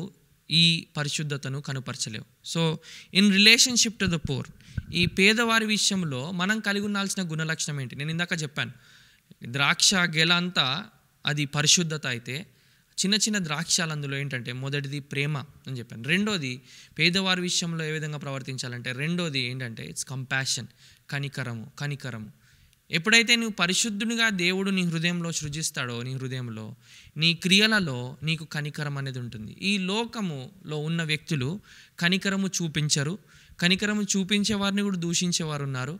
ఈ పరిశుద్ధతను కనుపరచలేవు. So in relationship to the poor, ఈ పేదవారి విషయంలో మనం కలిగి ఉండాల్సిన గుణలక్షణం ఏంటి? నేను ఇందాక చెప్పాను, ద్రాక్ష గెల అంతా అది పరిశుద్ధత అయితే చిన్న చిన్న ద్రాక్షాలు అందులో ఏంటంటే మొదటిది ప్రేమ అని చెప్పాను. రెండోది పేదవారి విషయంలో ఏ విధంగా ప్రవర్తించాలంటే రెండోది ఏంటంటే ఇట్స్ కంపాషన్, కనికరము. ఎప్పుడైతే నువ్వు పరిశుద్ధునిగా దేవుడు నీ హృదయంలో సృజిస్తాడో, నీ హృదయంలో నీ క్రియలలో నీకు కనికరం అనేది ఉంటుంది. ఈ లోకములో ఉన్న వ్యక్తులు కనికరము చూపించరు, కనికరము చూపించే వారిని కూడా దూషించేవారు ఉన్నారు.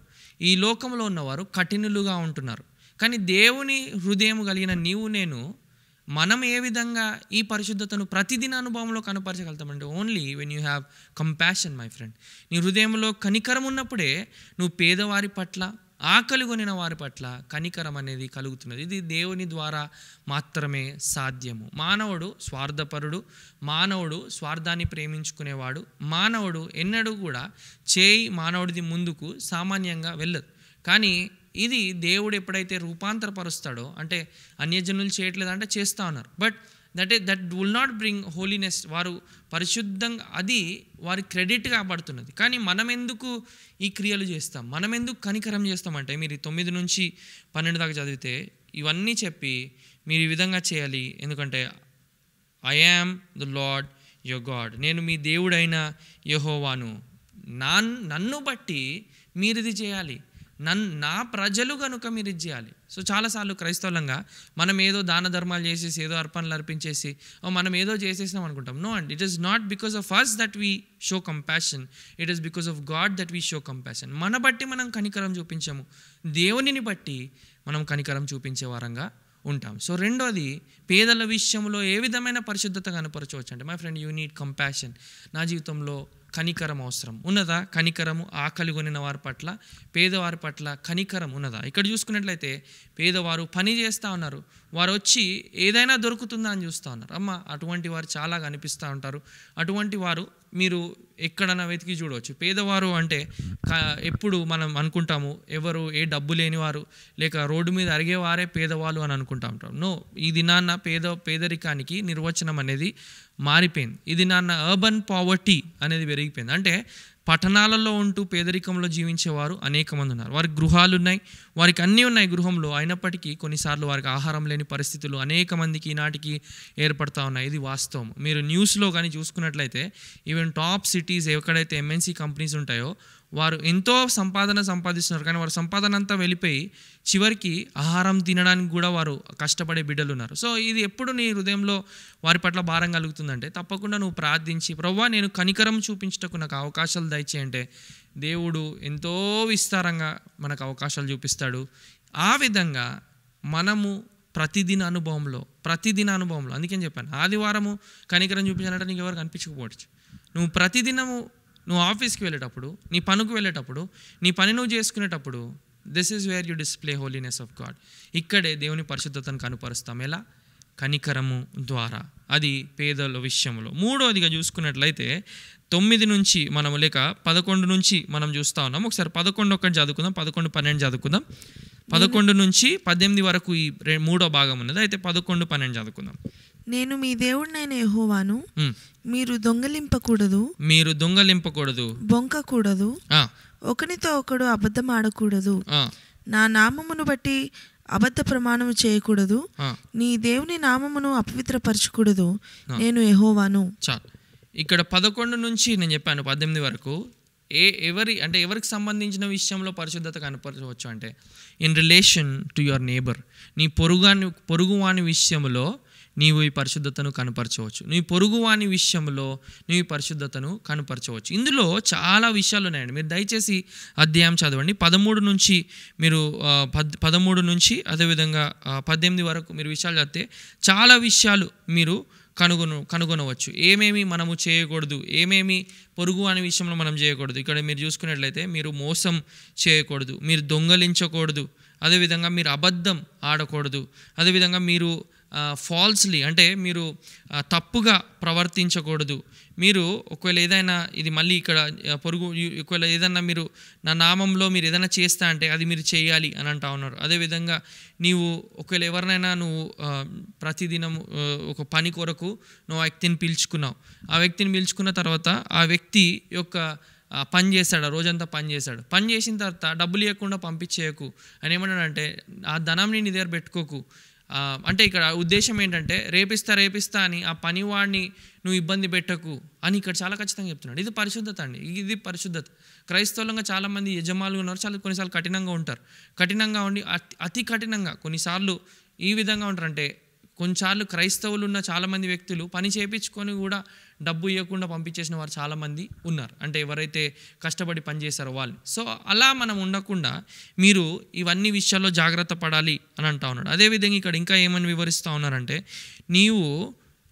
ఈ లోకంలో ఉన్నవారు కఠినులుగా ఉంటున్నారు. కానీ దేవుని హృదయం కలిగిన నీవు నేను మనం ఏ విధంగా ఈ పరిశుద్ధతను ప్రతిదిన అనుభవంలో కనపరచగలుగుతామంటే only when you have compassion my friend. నీ హృదయంలో కనికరం ఉన్నప్పుడే నువ్వు పేదవారి పట్ల, ఆకలి కొనిన వారి పట్ల కనికరం అనేది కలుగుతున్నది. ఇది దేవుని ద్వారా మాత్రమే సాధ్యము. మానవుడు స్వార్థపరుడు, మానవుడు స్వార్థాన్ని ప్రేమించుకునేవాడు, మానవుడు ఎన్నడూ కూడా మానవుడిది ముందుకు సామాన్యంగా వెళ్ళదు. కానీ ఇది దేవుడు ఎప్పుడైతే రూపాంతరపరుస్తాడో, అంటే అన్యజనులు చేయట్లేదంటే చేస్తూ ఉన్నారు, but that will not bring holiness. వారు పరిశుద్ధంగా అది వారి క్రెడిట్గా పడుతున్నది. కానీ మనం ఎందుకు ఈ క్రియలు చేస్తాం, మనం ఎందుకు కనికరం చేస్తామంటే మీరు 9-12 దాకా చదివితే ఇవన్నీ చెప్పి మీరు ఈ విధంగా చేయాలి. ఎందుకంటే I am the Lord your God, నేను మీ దేవుడైన యెహోవాను, నన్ను బట్టి మీరు ఇది చేయాలి, నా ప్రజలు కనుక మీరు ఇది చేయాలి. సో చాలాసార్లు క్రైస్తవులంగా మనం ఏదో దాన ధర్మాలు చేసేసి, ఏదో అర్పణలు అర్పించేసి మనం ఏదో చేసేసినాం అనుకుంటాం. No and it is not because of us that we show compassion, it is because of God that we show compassion. మన బట్టి మనం కనికరం చూపించాము, దేవునిని బట్టి మనం కనికరం చూపించే వారంగా ఉంటాం. సో రెండోది, పేదల విషయంలో ఏ విధమైన పరిశుద్ధత కనపరచవచ్చు అంటే my friend you need compassion. నా జీవితంలో కనికరం అవసరం ఉన్నదా? కనికరము, ఆకలి కొనిన వారి పట్ల, పేదవారి పట్ల కనికరం ఉన్నదా? ఇక్కడ చూసుకున్నట్లయితే పేదవారు పని చేస్తూ ఉన్నారు, వారు వచ్చి ఏదైనా దొరుకుతుందా అని చూస్తూ ఉన్నారు. అటువంటి వారు చాలా కనిపిస్తూ ఉంటారు. అటువంటి వారు మీరు ఎక్కడన్నా వెతికి చూడవచ్చు. పేదవారు అంటే ఎప్పుడు మనం అనుకుంటాము ఎవరు ఏ డబ్బు లేనివారు లేక రోడ్డు మీద అరిగేవారే పేదవాళ్ళు అని అనుకుంటా ఉంటాం. నో, ఈ దినాన్న పేదరికానికి నిర్వచనం అనేది మారిపోయింది. ఇది నాన్న అర్బన్ పావర్టీ అనేది పెరిగిపోయింది. అంటే పట్టణాలలో ఉంటూ పేదరికంలో జీవించేవారు అనేక మంది ఉన్నారు. వారికి గృహాలు ఉన్నాయి, వారికి అన్నీ ఉన్నాయి గృహంలో, అయినప్పటికీ కొన్నిసార్లు వారికి ఆహారం లేని పరిస్థితులు అనేక మందికి ఈనాటికి ఏర్పడతా ఉన్నాయి. ఇది వాస్తవం. మీరు న్యూస్లో కానీ చూసుకున్నట్లయితే ఈవెన్ టాప్ సిటీస్ ఎక్కడైతే ఎంఎన్సీ కంపెనీస్ ఉంటాయో వారు ఎంతో సంపాదిస్తున్నారు, కానీ వారు సంపాదన అంతా వెళ్ళిపోయి చివరికి ఆహారం తినడానికి కూడా వారు కష్టపడే బిడ్డలు ఉన్నారు. సో ఇది ఎప్పుడు నీ హృదయంలో వారి పట్ల భారం కలుగుతుందంటే తప్పకుండా నువ్వు ప్రార్థించి, ప్రభువా నేను కనికరం చూపించటకు నాకు అవకాశాలు దయచేయంటే దేవుడు ఎంతో విస్తారంగా మనకు అవకాశాలు చూపిస్తాడు. ఆ విధంగా మనము ప్రతిదిన అనుభవంలో అందుకని చెప్పాను, ఆదివారము కనికరం చూపించాలంటే నీకు ఎవరు కనిపించకపోవచ్చు. నువ్వు ప్రతిదినము నువ్వు ఆఫీస్కి వెళ్ళేటప్పుడు, నీ పనుకు వెళ్ళేటప్పుడు, నీ పని నువ్వు చేసుకునేటప్పుడు, this is where you display holiness of God. ఇక్కడే దేవుని పరిశుద్ధతను కనుపరుస్తాం. ఎలా? కనికరము ద్వారా. అది పేదల విషయంలో. మూడవదిగా చూసుకున్నట్లయితే 9 నుంచి మనం లేక 11 నుంచి మనం చూస్తూ ఉన్నాం. ఒకసారి 11 ఒకటి చదువుకుందాం, 11, 12 చదువుకుందాం. 11 నుంచి 18 వరకు ఈ మూడో భాగం ఉన్నది. అయితే 11, 12 చదువుకుందాం. నేను మీ దేవుడినైన యెహోవాను, మీరు దొంగలింపకూడదు, బొంకకూడదు, ఒకనితో ఒకడు అబద్ధం ఆడకూడదు, నా నామమును బట్టి అబద్ధ ప్రమాణము చేయకూడదు, నీ దేవుని నామమును అపవిత్రపరచకూడదు, నేను యెహోవాను. చాలు. ఇక్కడ 11 నుంచి నేను చెప్పాను 18 వరకు ఎవరికి సంబంధించిన విషయంలో పరిశుద్ధత కనపరచవచ్చు అంటే in relation to your neighbour. నీ పొరుగువాని విషయంలో నీవు ఈ పరిశుద్ధతను కనపరచవచ్చు. నీ పొరుగువాని విషయంలో నీవు ఈ పరిశుద్ధతను కనపరచవచ్చు. ఇందులో చాలా విషయాలు ఉన్నాయండి. మీరు దయచేసి అధ్యాయం చదవండి. 13 నుంచి మీరు 13 నుంచి అదేవిధంగా 18 వరకు మీరు విషయాలు చదివితే చాలా విషయాలు మీరు కనుగొనవచ్చు. ఏమేమి మనము చేయకూడదు, ఏమేమి పొరుగు అనే విషయంలో మనం చేయకూడదు. ఇక్కడ మీరు చూసుకున్నట్లయితే మీరు మోసం చేయకూడదు, మీరు దొంగలించకూడదు, అదేవిధంగా మీరు అబద్ధం ఆడకూడదు, అదేవిధంగా మీరు ఫాల్స్లీ అంటే మీరు తప్పుగా ప్రవర్తించకూడదు. మీరు ఒకవేళ ఏదైనా ఇది మళ్ళీ ఇక్కడ ఒకవేళ ఏదైనా మీరు నా నామంలో మీరు ఏదైనా చేస్తా అంటే అది మీరు చేయాలి అని అంటా ఉన్నారు. అదేవిధంగా నీవు ఒకవేళ ఎవరినైనా నువ్వు ప్రతిదినం ఒక పని కొరకు నువ్వు ఆ వ్యక్తిని పిలుచుకున్నావు, ఆ వ్యక్తిని పిలుచుకున్న తర్వాత ఆ వ్యక్తి యొక్క పని చేశాడు, రోజంతా పని చేసిన తర్వాత డబ్బులు ఇవ్వకుండా పంపించేయకు అని ఏమన్నాడంటే ఆ ధనాన్ని నీ దగ్గర పెట్టుకోకు. అంటే ఇక్కడ ఉద్దేశం ఏంటంటే రేపిస్తా అని ఆ పనివాడిని నువ్వు ఇబ్బంది పెట్టకు అని ఇక్కడ చాలా ఖచ్చితంగా చెప్తున్నాడు. ఇది పరిశుద్ధత అండి, ఇది పరిశుద్ధత. క్రైస్తవులంగా చాలామంది యజమానులు ఉన్నారు, కొన్నిసార్లు కఠినంగా ఉంటారు. కఠినంగా ఉండి అతి కఠినంగా కొన్నిసార్లు ఈ విధంగా ఉంటారంటే కొన్నిసార్లు క్రైస్తవులు ఉన్న చాలామంది వ్యక్తులు పని చేయించుకొని కూడా డబ్బు ఇవ్వకుండా పంపించేసిన వారు చాలామంది ఉన్నారు. అంటే ఎవరైతే కష్టపడి పని చేశారో వాళ్ళు. సో అలా మనం ఉండకుండా మీరు ఇవన్నీ విషయాల్లో జాగ్రత్త పడాలి అని అంటా ఉన్నాడు. అదేవిధంగా ఇక్కడ ఇంకా ఏమని వివరిస్తూ ఉన్నారంటే నీవు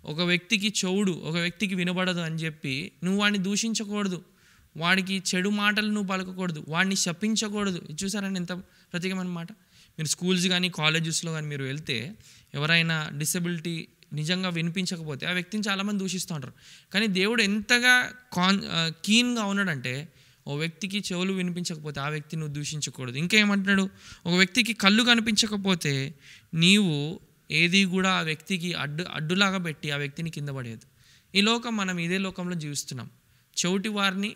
ఒక వ్యక్తికి చెవుడు, ఒక వ్యక్తికి వినబడదు అని చెప్పి నువ్వు వాడిని దూషించకూడదు, వాడికి చెడు మాటలు నువ్వు పలకకూడదు, వాడిని శపించకూడదు. చూసారండి ఎంత ప్రత్యేకమైన మాట. మీరు స్కూల్స్ కానీ కాలేజెస్లో కానీ మీరు వెళ్తే ఎవరైనా డిసెబిలిటీ నిజంగా వినిపించకపోతే ఆ వ్యక్తిని చాలామంది దూషిస్తూ ఉంటారు. కానీ దేవుడు ఎంతగా కీన్గా ఉన్నాడంటే ఓ వ్యక్తికి చెవులు వినిపించకపోతే ఆ వ్యక్తిని నువ్వు దూషించకూడదు. ఇంకేమంటున్నాడు, ఒక వ్యక్తికి కళ్ళు కనిపించకపోతే నీవు ఏది కూడా ఆ వ్యక్తికి అడ్డులాగా పెట్టి ఆ వ్యక్తిని కింద పడేది. ఈ లోకం మనం ఇదే లోకంలో జీవిస్తున్నాం. చెవిటి వారిని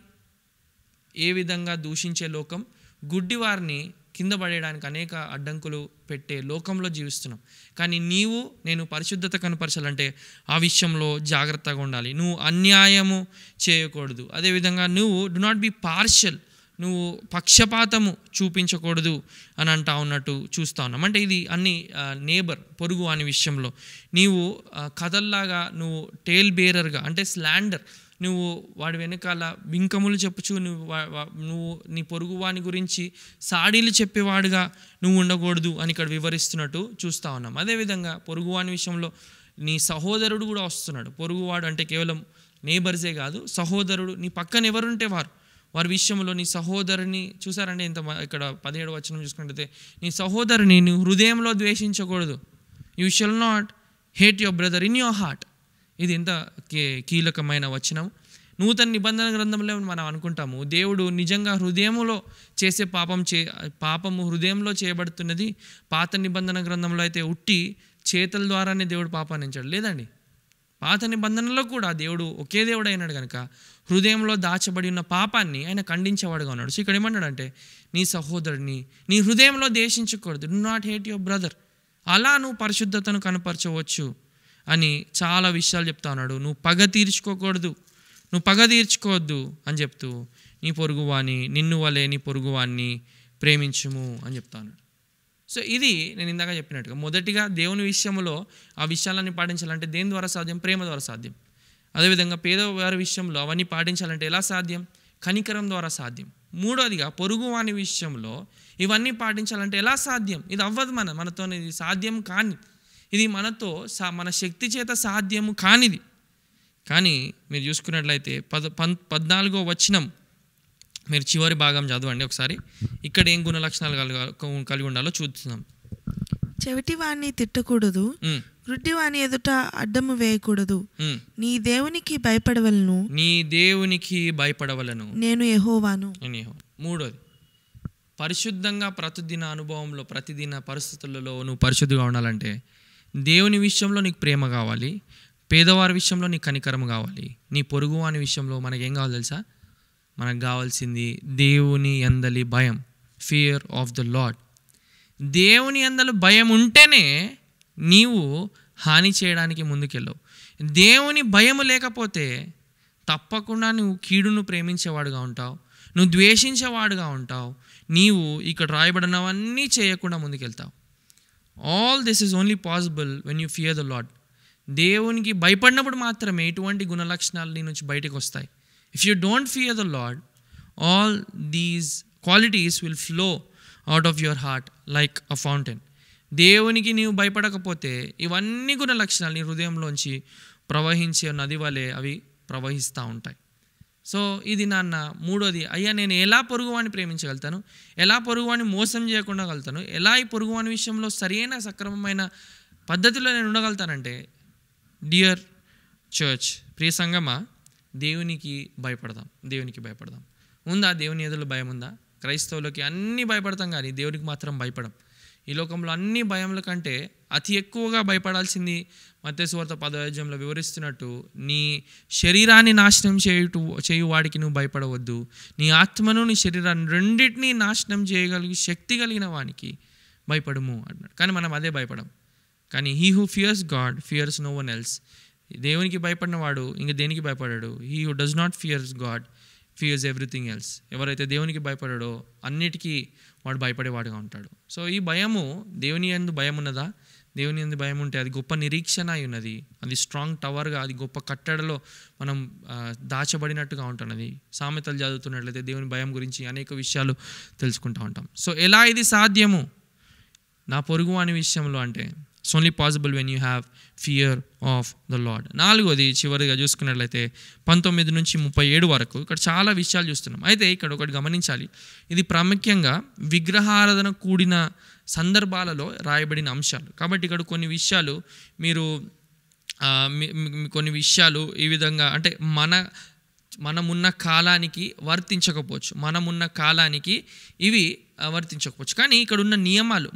ఏ విధంగా దూషించే లోకం, గుడ్డి వారిని కింద పడేయడానికి అనేక అడ్డంకులు పెట్టే లోకంలో జీవిస్తున్నాం. కానీ నేను పరిశుద్ధత కనపరచాలంటే ఆ విషయంలో జాగ్రత్తగా ఉండాలి. నువ్వు అన్యాయము చేయకూడదు. అదేవిధంగా నువ్వు డు నాట్ బి పార్షియల్, నువ్వు పక్షపాతము చూపించకూడదు అని అంటా ఉన్నట్టు చూస్తూ ఉన్నాం. అంటే ఇది అన్ని నేబర్ పొరుగు అనే విషయంలో నీవు కథల్లాగా నువ్వు టేల్ బేరర్గా అంటే స్లాండర్, నువ్వు వాడి వెనకాల బింకములు చెప్పుచు నువ్వు నీ పొరుగు వాని గురించి సాడీలు చెప్పేవాడుగా నువ్వు ఉండకూడదు అని ఇక్కడ వివరిస్తున్నట్టు చూస్తూ ఉన్నాం. అదేవిధంగా పొరుగువాని విషయంలో నీ సహోదరుడు కూడా వస్తున్నాడు. పొరుగువాడు అంటే కేవలం నేబర్సే కాదు, సహోదరుడు. నీ పక్కన ఎవరుంటే వారి విషయంలో నీ సహోదరుని చూసారంటే ఇంత ఇక్కడ 17వ వచనం చూసుకుంటే నీ సహోదరుని నీ హృదయంలో ద్వేషించకూడదు. You shall not hate your brother in your heart. ఇది ఎంత కీలకమైన వచనం. నూతన నిబంధన గ్రంథంలో మనం అనుకుంటాము దేవుడు నిజంగా హృదయంలో చేసే పాపము హృదయంలో చేయబడుతున్నది. పాత నిబంధన గ్రంథంలో అయితే ఉట్టి చేతుల ద్వారానే దేవుడు పాపాన్ని ఎంచాడు. లేదండి, పాత నిబంధనలో కూడా దేవుడు ఒకే దేవుడు అయినాడు కనుక హృదయంలో దాచబడి ఉన్న పాపాన్ని ఆయన ఖండించేవాడుగా ఉన్నాడు. సో ఇక్కడ ఏమన్నాడంటే నీ సహోదరుని నీ హృదయంలో ద్వేషించకూడదు. Do not hate your brother. అలా నువ్వు పరిశుద్ధతను కనపరచవచ్చు అని చాలా విషయాలు చెప్తా ఉన్నాడు. నువ్వు పగ తీర్చుకోవద్దు అని చెప్తూ నీ పొరుగువాని, నిన్ను వలే నీ పొరుగువాన్ని ప్రేమించుము అని చెప్తాను. సో ఇది నేను ఇందాక చెప్పినట్టుగా మొదటిగా దేవుని విషయంలో ఆ విషయాలన్నీ పాటించాలంటే దేని ద్వారా సాధ్యం? ప్రేమ ద్వారా సాధ్యం. అదేవిధంగా పేదవారి విషయంలో అవన్నీ పాటించాలంటే ఎలా సాధ్యం? కనికరం ద్వారా సాధ్యం. మూడోదిగా పొరుగువాని విషయంలో ఇవన్నీ పాటించాలంటే ఎలా సాధ్యం? ఇది అవ్వదు, మనతో ఇది సాధ్యం కాని, ఇది మనతో మన శక్తి చేత సాధ్యము కానిది. కానీ మీరు చూసుకున్నట్లయితే 14వ వచనం మీరు చివరి భాగం చదవండి ఒకసారి. ఇక్కడ ఏం గుణ లక్షణాలు కలిగి ఉండాలో చూస్తున్నాం. చెవిటివాణ్ణి తిట్టకూడదు, గుడ్డివాని ఎదుట అడ్డము వేయకూడదు, నీ దేవునికి భయపడవలను, నీ దేవునికి భయపడవలను, నేను యెహోవాను. మూడోది, పరిశుద్ధంగా ప్రతిదిన అనుభవంలో ప్రతిదిన పరిస్థితులలో నువ్వు పరిశుద్ధిగా ఉండాలంటే దేవుని విషయంలో నీకు ప్రేమ కావాలి, పేదవారి విషయంలో నీకు కనికరం కావాలి, నీ పొరుగువాని విషయంలో మనకేం కావాలి తెలుసా? మనకు కావాల్సింది దేవుని యందలి భయం, ఫియర్ ఆఫ్ ద లార్డ్. దేవుని యందలి భయం ఉంటేనే నీవు హాని చేయడానికి ముందుకెళ్ళవు. దేవుని భయం లేకపోతే తప్పకుండా నువ్వు కీడును ప్రేమించేవాడుగా ఉంటావు, నువ్వు ద్వేషించేవాడుగా ఉంటావు, నీవు ఇక్కడ రాయబడినవన్నీ చేయకుండా ముందుకెళ్తావు. All this is only possible when you fear the Lord. దేవునికి భయపడినప్పుడు మాత్రమే ఇటువంటి గుణలక్షణాలు నీ నుంచి బయటకు వస్తాయి. If you don't fear the Lord, all these qualities will flow out of your heart like a fountain. దేవునికి నీవు భయపడకపోతే ఇవన్నీ గుణ లక్షణాలు నీ హృదయంలోంచి ప్రవహించే నది వలె అవి ప్రవహిస్తూ ఉంటాయి. సో ఇది నాన్న మూడోది. అయ్యా నేను ఎలా పొరుగువాని ప్రేమించగలుగుతాను, ఎలా పొరుగువాని మోసం చేయకుండా కలుగుతాను, ఎలా ఈ పొరుగువాని విషయంలో సరైన సక్రమమైన పద్ధతిలో నేను ఉండగలుగుతానంటే, డియర్ చర్చ్, ప్రియ సంగమా, దేవునికి భయపడదాం. దేవునికి భయపడదాం. ఉందా దేవుని ఎదురు భయం ఉందా? క్రైస్తవులకి అన్నీ భయపడతాం కానీ దేవునికి మాత్రం భయపడం. ఈ లోకంలో అన్ని భయముల కంటే అతి ఎక్కువగా భయపడాల్సింది మత్తయి సువార్త 10వ అధ్యాయంలో వివరిస్తున్నట్టు, నీ శరీరాన్ని నాశనం చేయు వాడికి నువ్వు భయపడవద్దు, నీ ఆత్మను నీ శరీరాన్ని రెండింటినీ నాశనం చేయగలిగి శక్తి కలిగిన వానికి భయపడము అన్నాడు. కానీ మనం అదే భయపడం. కానీ he who fears God fears no one else. దేవునికి భయపడిన వాడు ఇంక దేనికి భయపడాడు? He who does not fears God fears everything else. ఎవరైతే దేవునికి భయపడాడో అన్నిటికీ వాడు భయపడేవాడుగా ఉంటాడు. సో ఈ భయము, దేవుని యందు భయం ఉన్నదా? దేవుని యందు భయం ఉంటే అది గొప్ప నిరీక్షణ అయి ఉన్నది, అది స్ట్రాంగ్ టవర్గా, అది గొప్ప కట్టడలో మనం దాచబడినట్టుగా ఉంటున్నది. సామెతలు చదువుతున్నట్లయితే దేవుని భయం గురించి అనేక విషయాలు తెలుసుకుంటూ ఉంటాం. సో ఎలా ఇది సాధ్యము నా పొరుగు అనే విషయంలో అంటే it's only possible when you have fear of the lord. నాలుగోది చివరిగా చూసుకున్నట్లయితే 19 నుంచి 37 వరకు ఇక్కడ చాలా విషయాలు చూస్తున్నాం. అయితే ఇక్కడ ఒకటి గమనించాలి, ఇది ప్రాముఖ్యంగా విగ్రహారాధన కూడిన సందర్భాలలో రాయబడిన అంశాలు. కాబట్టి ఇక్కడ కొన్ని విషయాలు మీరు కొన్ని విషయాలు ఈ విధంగా అంటే మనమున్న కాలానికి వర్తించకపోవచ్చు, మనమున్న కాలానికి ఇవి వర్తించకపోవచ్చు. కానీ ఇక్కడ ఉన్న నియమాలు,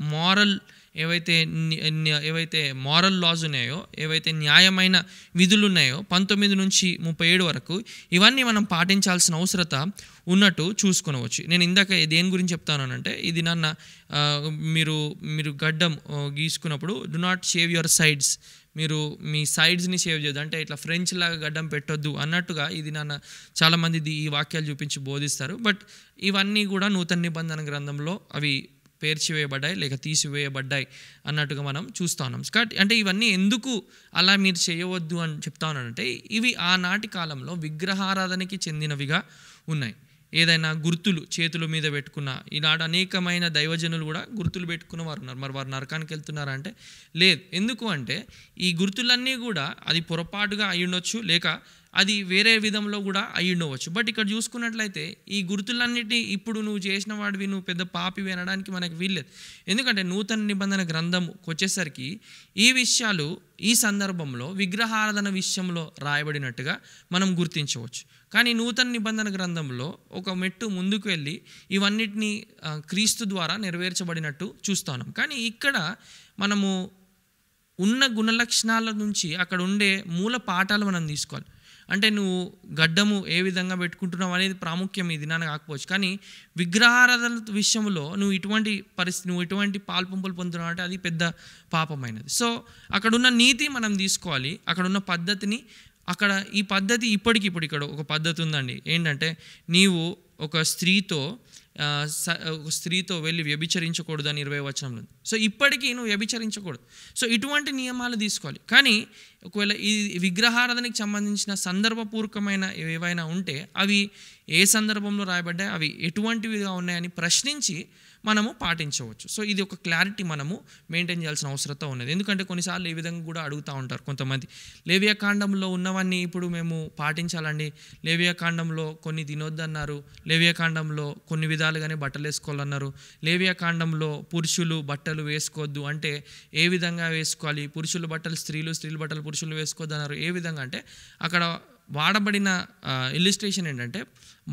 ఏవైతే మారల్ లాస్ ఉన్నాయో, ఏవైతే న్యాయమైన విధులు ఉన్నాయో 19 నుంచి 37 వరకు ఇవన్నీ మనం పాటించాల్సిన అవసరత ఉన్నట్టు చూసుకొనవచ్చు. నేను ఇందాక దేని గురించి చెప్తానంటే, ఇది మీరు గడ్డం గీసుకున్నప్పుడు do not shave your sides, మీరు మీ సైడ్స్ని షేవ్ చేయదు, అంటే ఇట్లా ఫ్రెంచ్ లాగా గడ్డం పెట్టొద్దు అన్నట్టుగా ఇది చాలామంది ఈ వాక్యాలు చూపించి బోధిస్తారు. బట్ ఇవన్నీ కూడా నూతన నిబంధన గ్రంథంలో అవి పేర్చివేయబడ్డాయి లేక తీసివేయబడ్డాయి అన్నట్టుగా మనం చూస్తూ ఉన్నాం. అంటే ఇవన్నీ ఎందుకు అలా మీరు చేయవద్దు అని చెప్తా ఉన్నానంటే, ఇవి ఆనాటి కాలంలో విగ్రహారాధనకి చెందినవిగా ఉన్నాయి. ఏదైనా గుర్తులు చేతుల మీద పెట్టుకున్న, ఈనాడు అనేకమైన దైవజనులు కూడా గుర్తులు పెట్టుకున్న వారు ఉన్నారు. మరి వారు నరకానికి వెళ్తున్నారా అంటే లేదు. ఎందుకు అంటే ఈ గుర్తులన్నీ కూడా అది పొరపాటుగా అయ్యుండొచ్చు, లేక అది వేరే విధంలో కూడా అయ్యుండవచ్చు. బట్ ఇక్కడ చూసుకున్నట్లయితే ఈ గుర్తులన్నిటి ఇప్పుడు నువ్వు చేసిన వాడివి, నువ్వు పెద్ద పాపివి అనడానికి మనకు వీల్లేదు. ఎందుకంటే నూతన నిబంధన గ్రంథంకి వచ్చేసరికి ఈ విషయాలు ఈ సందర్భంలో విగ్రహారాధన విషయంలో రాయబడినట్టుగా మనం గుర్తించవచ్చు. కానీ నూతన నిబంధన గ్రంథంలో ఒక మెట్టు ముందుకు వెళ్ళి ఇవన్నిటినీ క్రీస్తు ద్వారా నెరవేర్చబడినట్టు చూస్తాం. కానీ ఇక్కడ మనము ఉన్న గుణలక్షణాల నుంచి అక్కడ ఉండే మూల పాఠాలు మనం తీసుకోవాలి. అంటే నువ్వు గడ్డము ఏ విధంగా పెట్టుకుంటున్నావు అనేది ప్రాముఖ్యం ఈ దినాన కాకపోవచ్చు, కానీ విగ్రహారాధన విషయంలో నువ్వు ఇటువంటి పాల్పంపులు పొందుతున్నావు అంటే అది పెద్ద పాపమైనది. సో అక్కడున్న నీతి మనం తీసుకోవాలి, అక్కడున్న పద్ధతిని. ఈ పద్ధతి ఇప్పటికిప్పుడు ఇక్కడ ఒక పద్ధతి ఉందండి. ఏంటంటే నీవు ఒక స్త్రీతో ఒక స్త్రీతో వెళ్ళి వ్యభిచరించకూడదు అని 20వ వచనంలో ఉంది. సో ఇప్పటికీ నువ్వు వ్యభిచరించకూడదు. సో ఇటువంటి నియమాలు తీసుకోవాలి. కానీ ఒకవేళ ఈ విగ్రహారాధనకి సంబంధించిన సందర్భపూర్వకమైన ఏవైనా ఉంటే అవి ఏ సందర్భంలో రాయబడ్డాయి, అవి ఎటువంటివిగా ఉన్నాయని ప్రశ్నించి మనము పాటించవచ్చు. సో ఇది ఒక క్లారిటీ మనము మెయింటైన్ చేయాల్సిన అవసరం ఉన్నది. ఎందుకంటే కొన్నిసార్లు ఈ విధంగా కూడా అడుగుతూ ఉంటారు కొంతమంది, లేవియాకాండంలో ఉన్నవన్నీ ఇప్పుడు మేము పాటించాలండి, లేవియాకాండంలో కొన్ని తినొద్దన్నారు, లేవియాకాండంలో కొన్ని విధాలుగానే బట్టలు వేసుకోవాలన్నారు, లేవియాకాండంలో పురుషులు బట్టలు వేసుకోవద్దు అంటే ఏ విధంగా వేసుకోవాలి, పురుషుల బట్టలు స్త్రీలు, స్త్రీల బట్టలు పురుషులు వేసుకోవద్దు అన్నారు. ఏ విధంగా అంటే అక్కడ వాడబడిన ఇల్లుస్ట్రేషన్ ఏంటంటే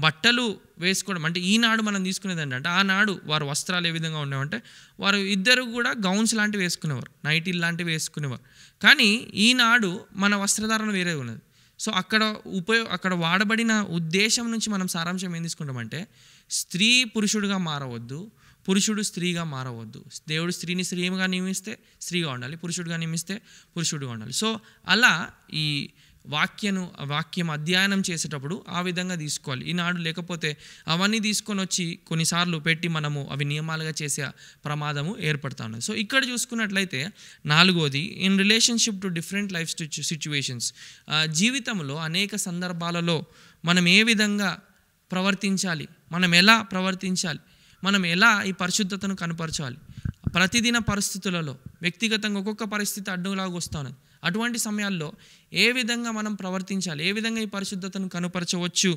బట్టలు వేసుకోవడం అంటే ఈనాడు మనం తీసుకునేది ఏంటంటే ఆనాడు వారు వస్త్రాలు ఏ విధంగా ఉండేవంటే వారు ఇద్దరు కూడా గౌన్స్ లాంటివి వేసుకునేవారు, నైటీలు లాంటివి వేసుకునేవారు. కానీ ఈనాడు మన వస్త్రధారణ వేరే ఉన్నది. సో అక్కడ వాడబడిన ఉద్దేశం నుంచి మనం సారాంశం ఏం తీసుకుంటామంటే స్త్రీ పురుషుడిగా మారవద్దు, పురుషుడు స్త్రీగా మారవద్దు. దేవుడు స్త్రీని స్త్రీగా నియమిస్తే స్త్రీగా ఉండాలి, పురుషుడిగా నియమిస్తే పురుషుడిగా ఉండాలి. సో అలా ఈ వాక్యం అధ్యయనం చేసేటప్పుడు ఆ విధంగా తీసుకోవాలి. ఈనాడు లేకపోతే అవన్నీ తీసుకొని వచ్చి కొన్నిసార్లు పెట్టి మనము అవి నియమాలుగా చేసే ప్రమాదము ఏర్పడుతూ ఉన్నది. సో ఇక్కడ చూసుకున్నట్లయితే 4వది, in relationship to different life situations, జీవితంలో అనేక సందర్భాలలో మనం ఏ విధంగా ప్రవర్తించాలి, మనం ఎలా ప్రవర్తించాలి, మనం ఎలా ఈ పరిశుద్ధతను కనపరచాలి. ప్రతిదిన పరిస్థితులలో వ్యక్తిగతంగా ఒక్కొక్క పరిస్థితి అడ్డులాగా వస్తూ ఉన్నది. అటువంటి సమయాల్లో ఏ విధంగా మనం ప్రవర్తించాలి, ఏ విధంగా ఈ పరిశుద్ధతను కనుపరచవచ్చు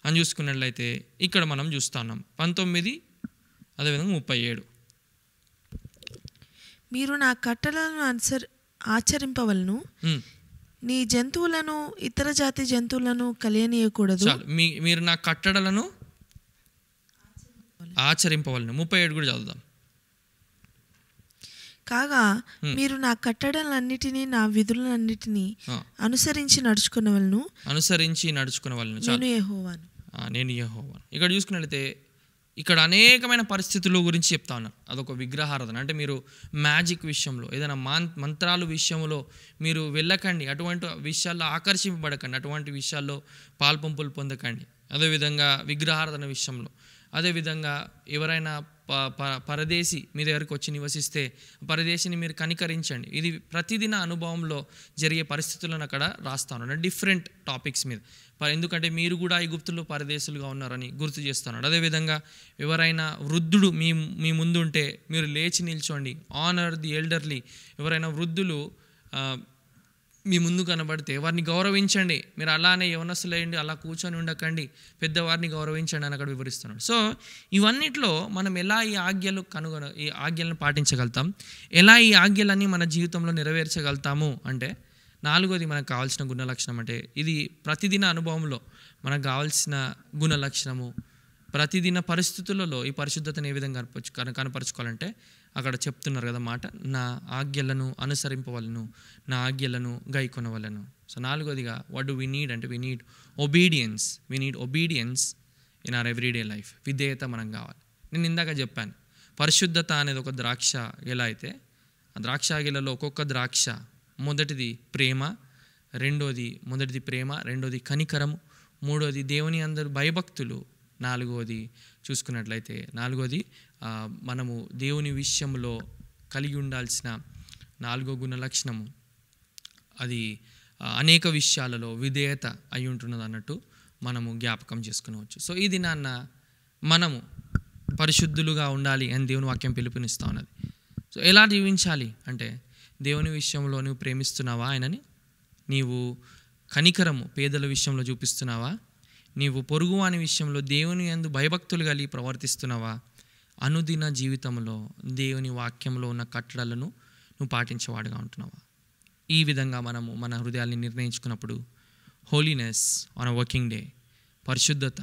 అని చూసుకున్నట్లయితే ఇక్కడ మనం చూస్తున్నాం 19 అదేవిధంగా 37. మీరు నా కట్టడలను ఆచరింపవలను, నీ జంతువులను ఇతర జాతి జంతువులను కలియనీయకూడదు. మీరు నా కట్టడలను ఆచరింపవలను. 37 కూడా చదువుదాం. కాగా మీరు నా కట్టడలన్నిటినీ నా విధులన్నిటినీ అనుసరించి నడుచుకునేవాళ్ళను. నేను యెహోవాను. ఇక్కడ చూసుకున్నట్లయితే ఇక్కడ అనేకమైన పరిస్థితుల గురించి చెప్తా ఉన్నారు. అదొక విగ్రహారాధన అంటే మీరు మ్యాజిక్ విషయంలో ఏదైనా మంత్రాలు విషయంలో మీరు వెళ్ళకండి, అటువంటి విషయాల్లో ఆకర్షింపబడకండి, అటువంటి విషయాల్లో పాల్పంపులు పొందకండి. అదేవిధంగా విగ్రహారాధన విషయంలో, అదేవిధంగా ఎవరైనా పరదేశి మీ దగ్గరికి వచ్చి నివసిస్తే పరదేశిని మీరు కనికరించండి. ఇది ప్రతిదిన అనుభవంలో జరిగే పరిస్థితులను అక్కడ రాస్తాను, డిఫరెంట్ టాపిక్స్ మీద. ఎందుకంటే మీరు కూడా ఈ గుప్తుల్లో పరదేశులుగా ఉన్నారని గుర్తు చేస్తున్నాడు. అదేవిధంగా ఎవరైనా వృద్ధుడు మీ ముందు ఉంటే మీరు లేచి నిల్చోండి. Honour the elderly. ఎవరైనా వృద్ధులు మీ ముందు కనబడితే వారిని గౌరవించండి. మీరు అలానే యవనస్తులేయండి, అలా కూర్చొని ఉండకండి, పెద్దవారిని గౌరవించండి అని అక్కడ వివరిస్తున్నాడు. సో ఇవన్నిట్లో మనం ఎలా ఈ ఆజ్ఞలను పాటించగలుగుతాం, ఎలా ఈ ఆజ్ఞలన్నీ మన జీవితంలో నెరవేర్చగలుగుతాము అంటే 4వది మనకు కావాల్సిన గుణలక్షణం. అంటే ఇది ప్రతిదిన అనుభవంలో మనకు కావాల్సిన గుణలక్షణము. ప్రతిదిన పరిస్థితులలో ఈ పరిశుద్ధతను ఏ విధంగా కనపరుచుకోవాలంటే అక్కడ చెప్తున్నారు కదా మాట, నా ఆజ్ఞలను అనుసరింపవలను, నా ఆజ్ఞలను గైకొనవలను. సో 4వదిగా వాట్ డు వి నీడ్ అంటే we need obedience in our everyday life. విధేయత మనకు కావాలి. నేను ఇందాక చెప్పాను పరిశుద్ధత అనేది ఒక ద్రాక్ష గెల అయితే ఆ ద్రాక్ష గెలలో ఒక్కొక్క ద్రాక్ష మొదటిది ప్రేమ, రెండోది కనికరము, 3వది దేవుని అందరు భయభక్తులు, 4వది చూసుకున్నట్లయితే మనము దేవుని విషయంలో కలిగి ఉండాల్సిన 4వ గుణ లక్షణము అది అనేక విషయాలలో విధేయత అయి ఉంటున్నది అన్నట్టు మనము జ్ఞాపకం చేసుకునవచ్చు. సో ఇది మనము పరిశుద్ధులుగా ఉండాలి అని దేవుని వాక్యం పిలుపునిస్తూ ఉన్నది. సో ఎలా జీవించాలి అంటే దేవుని విషయంలో నువ్వు ప్రేమిస్తున్నావా ఆయనని, నీవు కనికరము పేదల విషయంలో చూపిస్తున్నావా, నీవు పొరుగువాని విషయంలో దేవుని యందు భయభక్తులు కలిగి ప్రవర్తిస్తున్నావా, అనుదిన జీవితంలో దేవుని వాక్యంలో ఉన్న కట్టడలను నువ్వు పాటించేవాడుగా ఉంటున్నావా. ఈ విధంగా మనము మన హృదయాన్ని నిర్ణయించుకున్నప్పుడు holiness on a working day, పరిశుద్ధత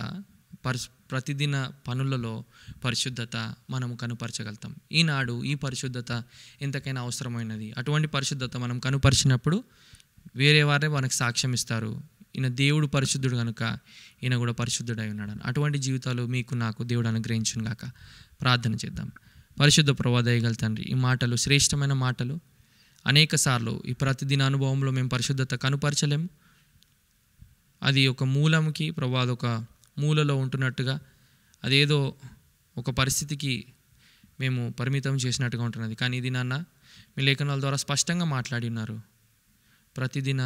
ప్రతిదిన పనులలో పరిశుద్ధత మనము కనుపరచగలుగుతాం. ఈనాడు ఈ పరిశుద్ధత ఎంతకైనా అవసరమైనది. అటువంటి పరిశుద్ధత మనం కనుపరిచినప్పుడు వేరే వారే మనకు సాక్ష్యం ఇస్తారు, ఈయన దేవుడు పరిశుద్ధుడు కనుక ఈయన కూడా పరిశుద్ధుడై ఉన్నాడు. అటువంటి జీవితాలు మీకు నాకు దేవుడు అనుగ్రహించును గాక. ప్రార్థన చేద్దాం. పరిశుద్ధ ప్రభువా దయగల తండ్రి, ఈ మాటలు శ్రేష్టమైన మాటలు. అనేక సార్లు ఈ ప్రతిదిన అనుభవంలో మేము పరిశుద్ధత కనుపరచలేము. అది ఒక మూలంకి ప్రభువా అదొక మూలలో ఉంటున్నట్టుగా అదేదో ఒక పరిస్థితికి మేము పరిమితం చేసినట్టుగా ఉంటున్నది. కానీ ఇది నాన్న మీ లేఖనాల ద్వారా స్పష్టంగా మాట్లాడి ఉన్నారు. ప్రతిదిన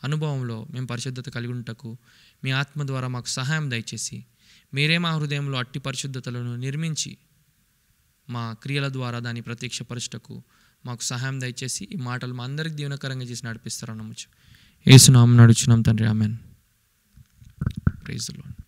అనుభవంలో మేము పరిశుద్ధత కలిగి ఉంటకు మీ ఆత్మ ద్వారా మాకు సహాయం దయచేసి మీరే మా హృదయంలో అట్టి పరిశుద్ధతలను నిర్మించి మా క్రియల ద్వారా దాన్ని ప్రత్యక్షపరచుటకు మాకు సహాయం దయచేసి ఈ మాటలు మా అందరికి దీవెనకరంగా చేసి నడిపిస్తారని నమ్మచ్చు. యేసు నామమున అడుగుచున్నాం తండ్రి, ఆమేన్. Praise the lord.